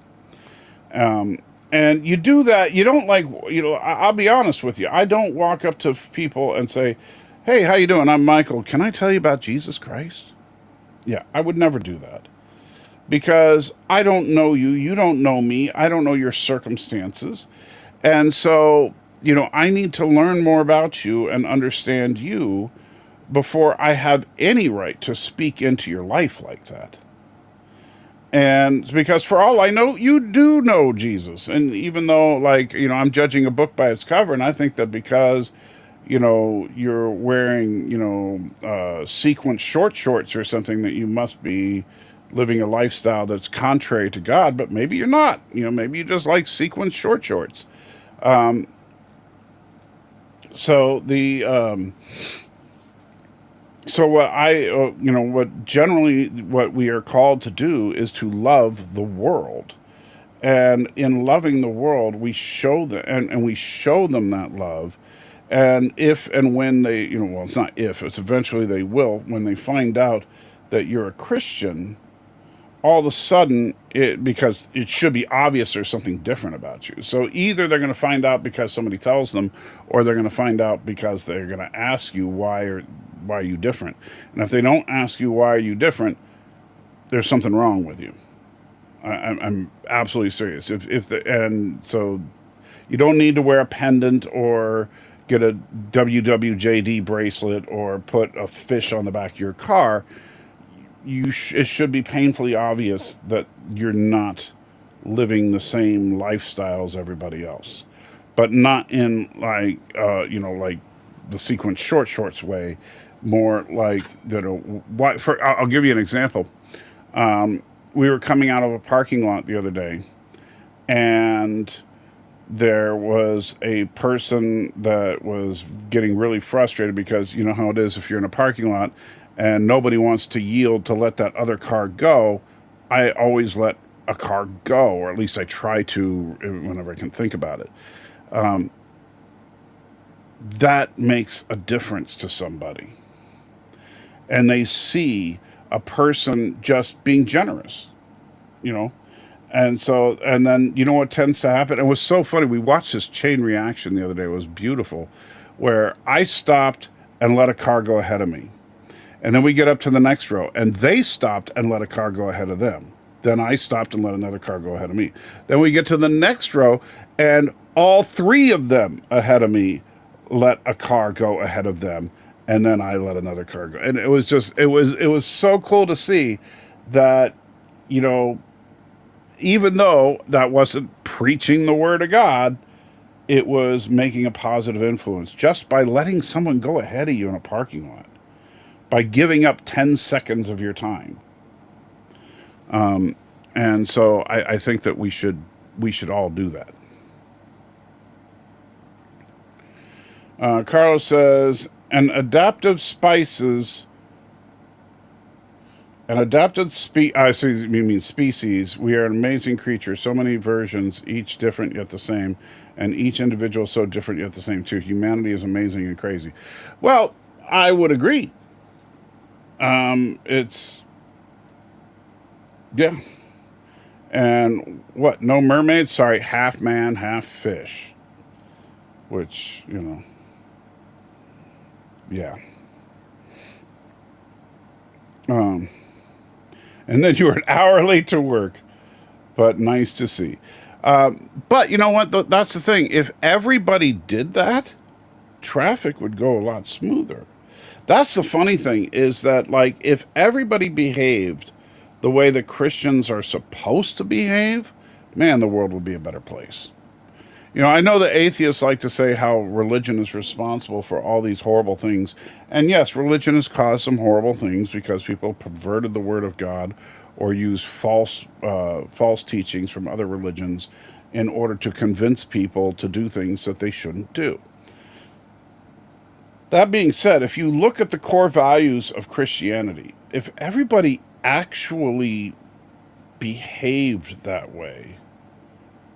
And you do that, you don't I'll be honest with you. I don't walk up to people and say, hey, how you doing? I'm Michael. Can I tell you about Jesus Christ? Yeah, I would never do that. Because I don't know you, you don't know me, I don't know your circumstances. And so, I need to learn more about you and understand you before I have any right to speak into your life like that. And because for all I know, you do know Jesus. And even though, I'm judging a book by its cover, and I think that because, you're wearing, sequin short shorts or something, that you must be living a lifestyle that's contrary to God, but maybe you're not. Maybe you just like sequin short shorts. So the so what what we are called to do is to love the world, and in loving the world, we show them and we show them that love. And if and when they, well, it's not if, it's eventually they will, when they find out that you're a Christian, all of a sudden, because it should be obvious there's something different about you. So either they're going to find out because somebody tells them, or they're going to find out because they're going to ask you why are you different. And if they don't ask you why are you different, there's something wrong with you. I'm absolutely serious. And so you don't need to wear a pendant or get a WWJD bracelet or put a fish on the back of your car. It should be painfully obvious that you're not living the same lifestyle as everybody else, but not in like the sequin short shorts way, more like that. I'll give you an example. We were coming out of a parking lot the other day, and there was a person that was getting really frustrated because you know how it is if you're in a parking lot and nobody wants to yield to let that other car go. I always let a car go, or at least I try to whenever I can think about it. That makes a difference to somebody. And they see a person just being generous, And so, and then, what tends to happen? It was so funny. We watched this chain reaction the other day. It was beautiful, where I stopped and let a car go ahead of me. And then we get up to the next row, and they stopped and let a car go ahead of them. Then I stopped and let another car go ahead of me. Then we get to the next row, and all three of them ahead of me let a car go ahead of them. And then I let another car go. And it was just, it was so cool to see that, even though that wasn't preaching the word of God, it was making a positive influence just by letting someone go ahead of you in a parking lot. by giving up 10 seconds of your time. And so I think that we should all do that. Carlos says, and adaptive spices, I see you mean species. We are an amazing creature. So many versions, each different yet the same, and each individual so different yet the same too. Humanity is amazing and crazy. Well, I would agree. It's, yeah. And what? No mermaids? Sorry, half man, half fish. Which, yeah. And then you were an hour late to work, but nice to see. But you know what? That's the thing. If everybody did that, traffic would go a lot smoother. That's the funny thing, is that, like, if everybody behaved the way that Christians are supposed to behave, man, the world would be a better place. I know that atheists like to say how religion is responsible for all these horrible things. And yes, religion has caused some horrible things because people perverted the word of God or used false teachings from other religions in order to convince people to do things that they shouldn't do. That being said, if you look at the core values of Christianity, if everybody actually behaved that way,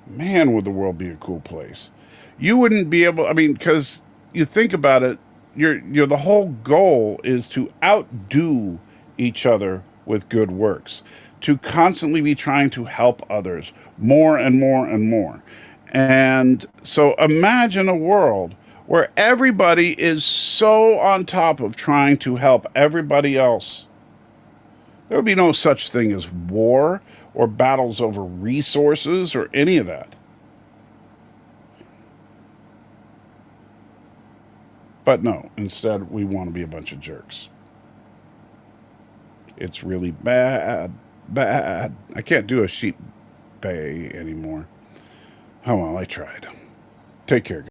man, would the world be a cool place. You wouldn't be able, because you think about it, the whole goal is to outdo each other with good works, to constantly be trying to help others more and more and more. And so imagine a world where everybody is so on top of trying to help everybody else. There would be no such thing as war or battles over resources or any of that. But no, instead we want to be a bunch of jerks. It's really bad. I can't do a sheep bay anymore. Oh well, I tried. Take care, guys.